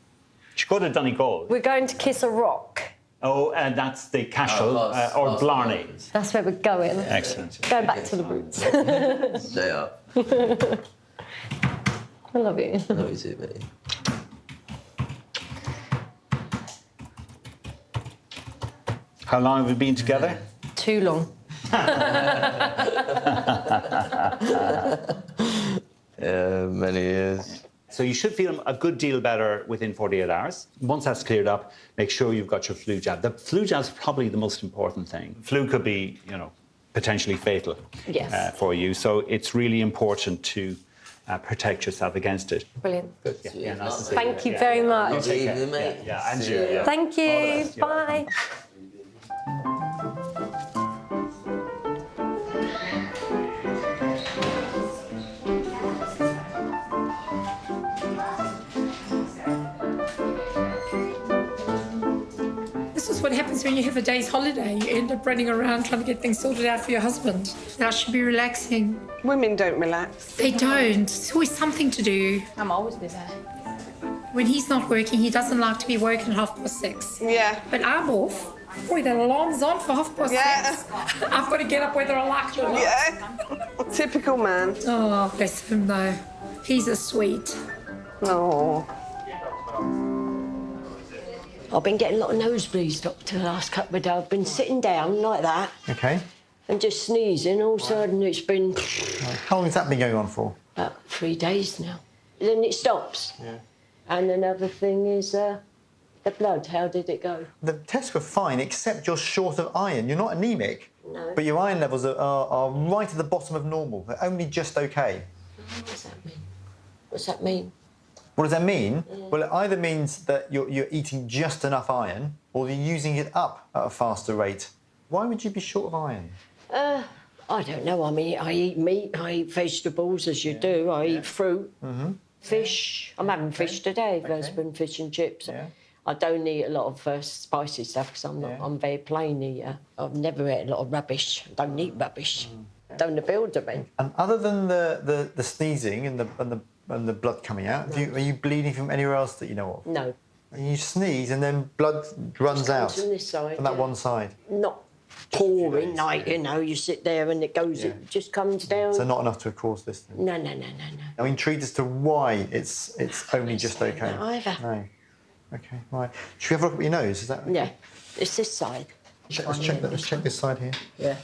She could have Donegal. We're going to Kiss a Rock. Oh, and that's the Cashel or Blarney. That's where we're going. Excellent. Going back to the roots. Stay up. I love you. Love you too, mate. How long have we been together? Too long. Many years. So you should feel a good deal better within 48 hours. Once that's cleared up, make sure you've got your flu jab. The flu jab's probably the most important thing. Flu could be, potentially fatal for you. So it's really important to protect yourself against it. Brilliant. Good. Yeah, nice to see Thank you very much. Good evening, mate. Yeah, and you. Yeah. Thank you. Bye. This is what happens when you have a day's holiday. You end up running around trying to get things sorted out for your husband. That should be relaxing. Women don't relax. They don't. There's always something to do. I'm always busy. When he's not working, he doesn't like to be woken at 6:30. Yeah. But I'm off. Boy, that alarm's on for 6:30. I've got to get up whether I like it or not. Yeah. Typical man. Oh, bless him though. He's a sweet. Oh. I've been getting a lot of nosebleeds, Doctor, the last couple of days. I've been sitting down like that Okay. and just sneezing. All of a sudden, it's been How long has that been going on for? about 3 days now. Then it stops. Yeah. And another thing is the blood. How did it go? The tests were fine, except you're short of iron. You're not anemic, No. but your iron levels are right at the bottom of normal. They're only just okay. What does that mean? What's that mean? What does that mean? Well, it either means that you're eating just enough iron, or you're using it up at a faster rate Why would you be short of iron? I don't know. I mean, I eat meat, I eat vegetables, as you do. I eat fruit, fish. I'm having fish today, husband, fish and chips. I don't eat a lot of spicy stuff because I'm very plain eater. I've never ate a lot of rubbish. I don't eat rubbish. Don't appeal to me. And other than the sneezing and the blood coming out, are you bleeding from anywhere else that you know of? No. And you sneeze and then blood runs out From this side, from that one side. Not pouring, like, you know, you sit there and it goes, it just comes down. So not enough to have caused this thing? No. I'm intrigued as to why it's only just okay. Not either. No. Okay, right. Should we have a look at your nose? Is that okay? Yeah, it's this side. Let's check this side here. Yeah.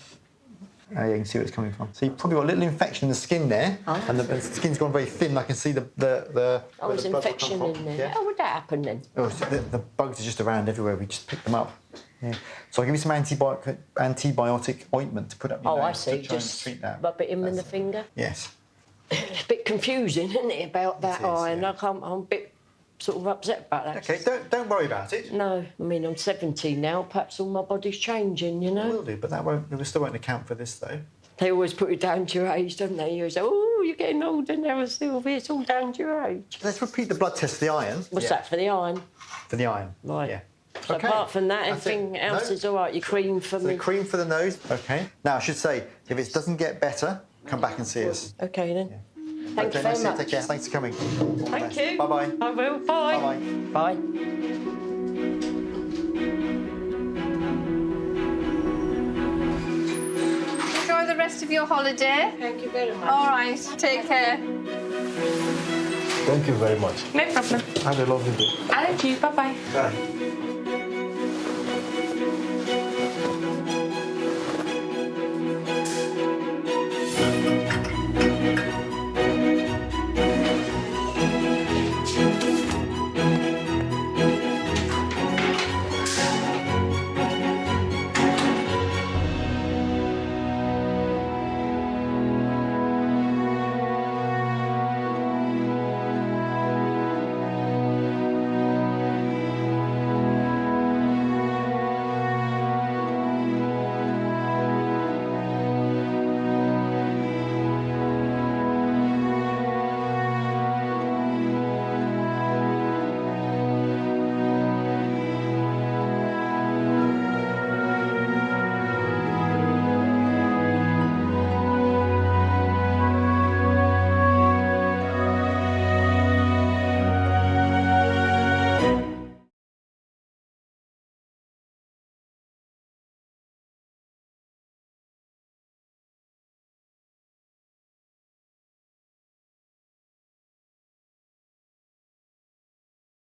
Yeah, you can see where it's coming from. So you've probably got a little infection in the skin there, and the skin's gone very thin. I can see the Oh, there's infection in there. Yeah. How would that happen then? Oh, so the bugs are just around everywhere. We just pick them up. Yeah. So I'll give you some antibiotic ointment to put up your nose. I see. To try and Just treat that. rub it in with the finger. Yes. It's a bit confusing, isn't it, about that eye? And I'm a bit sort of upset about that. Okay, don't worry about it. No, I mean, I'm 17 now. Perhaps all my body's changing, you know? It will do, but we still won't account for this, though. They always put it down to your age, don't they? You say, oh, you're getting older now, Sylvia. It's all down to your age. Let's repeat the blood test for the iron. What's that, for the iron? For the iron. Right. Yeah. So Okay. apart from that, That's everything it. else No? is all right. Your cream for So me. the cream for the nose. Okay. Now, I should say, if it doesn't get better, come back and see us. Okay, then. Thank you Okay, very nice to much. take care. Thanks for coming. Thank you. Bye-bye. I will. Bye. Bye-bye. Bye. Enjoy the rest of your holiday. Thank you very much. All right, take care. Thank you very much. No problem. Have a lovely day. And you, bye-bye. Bye.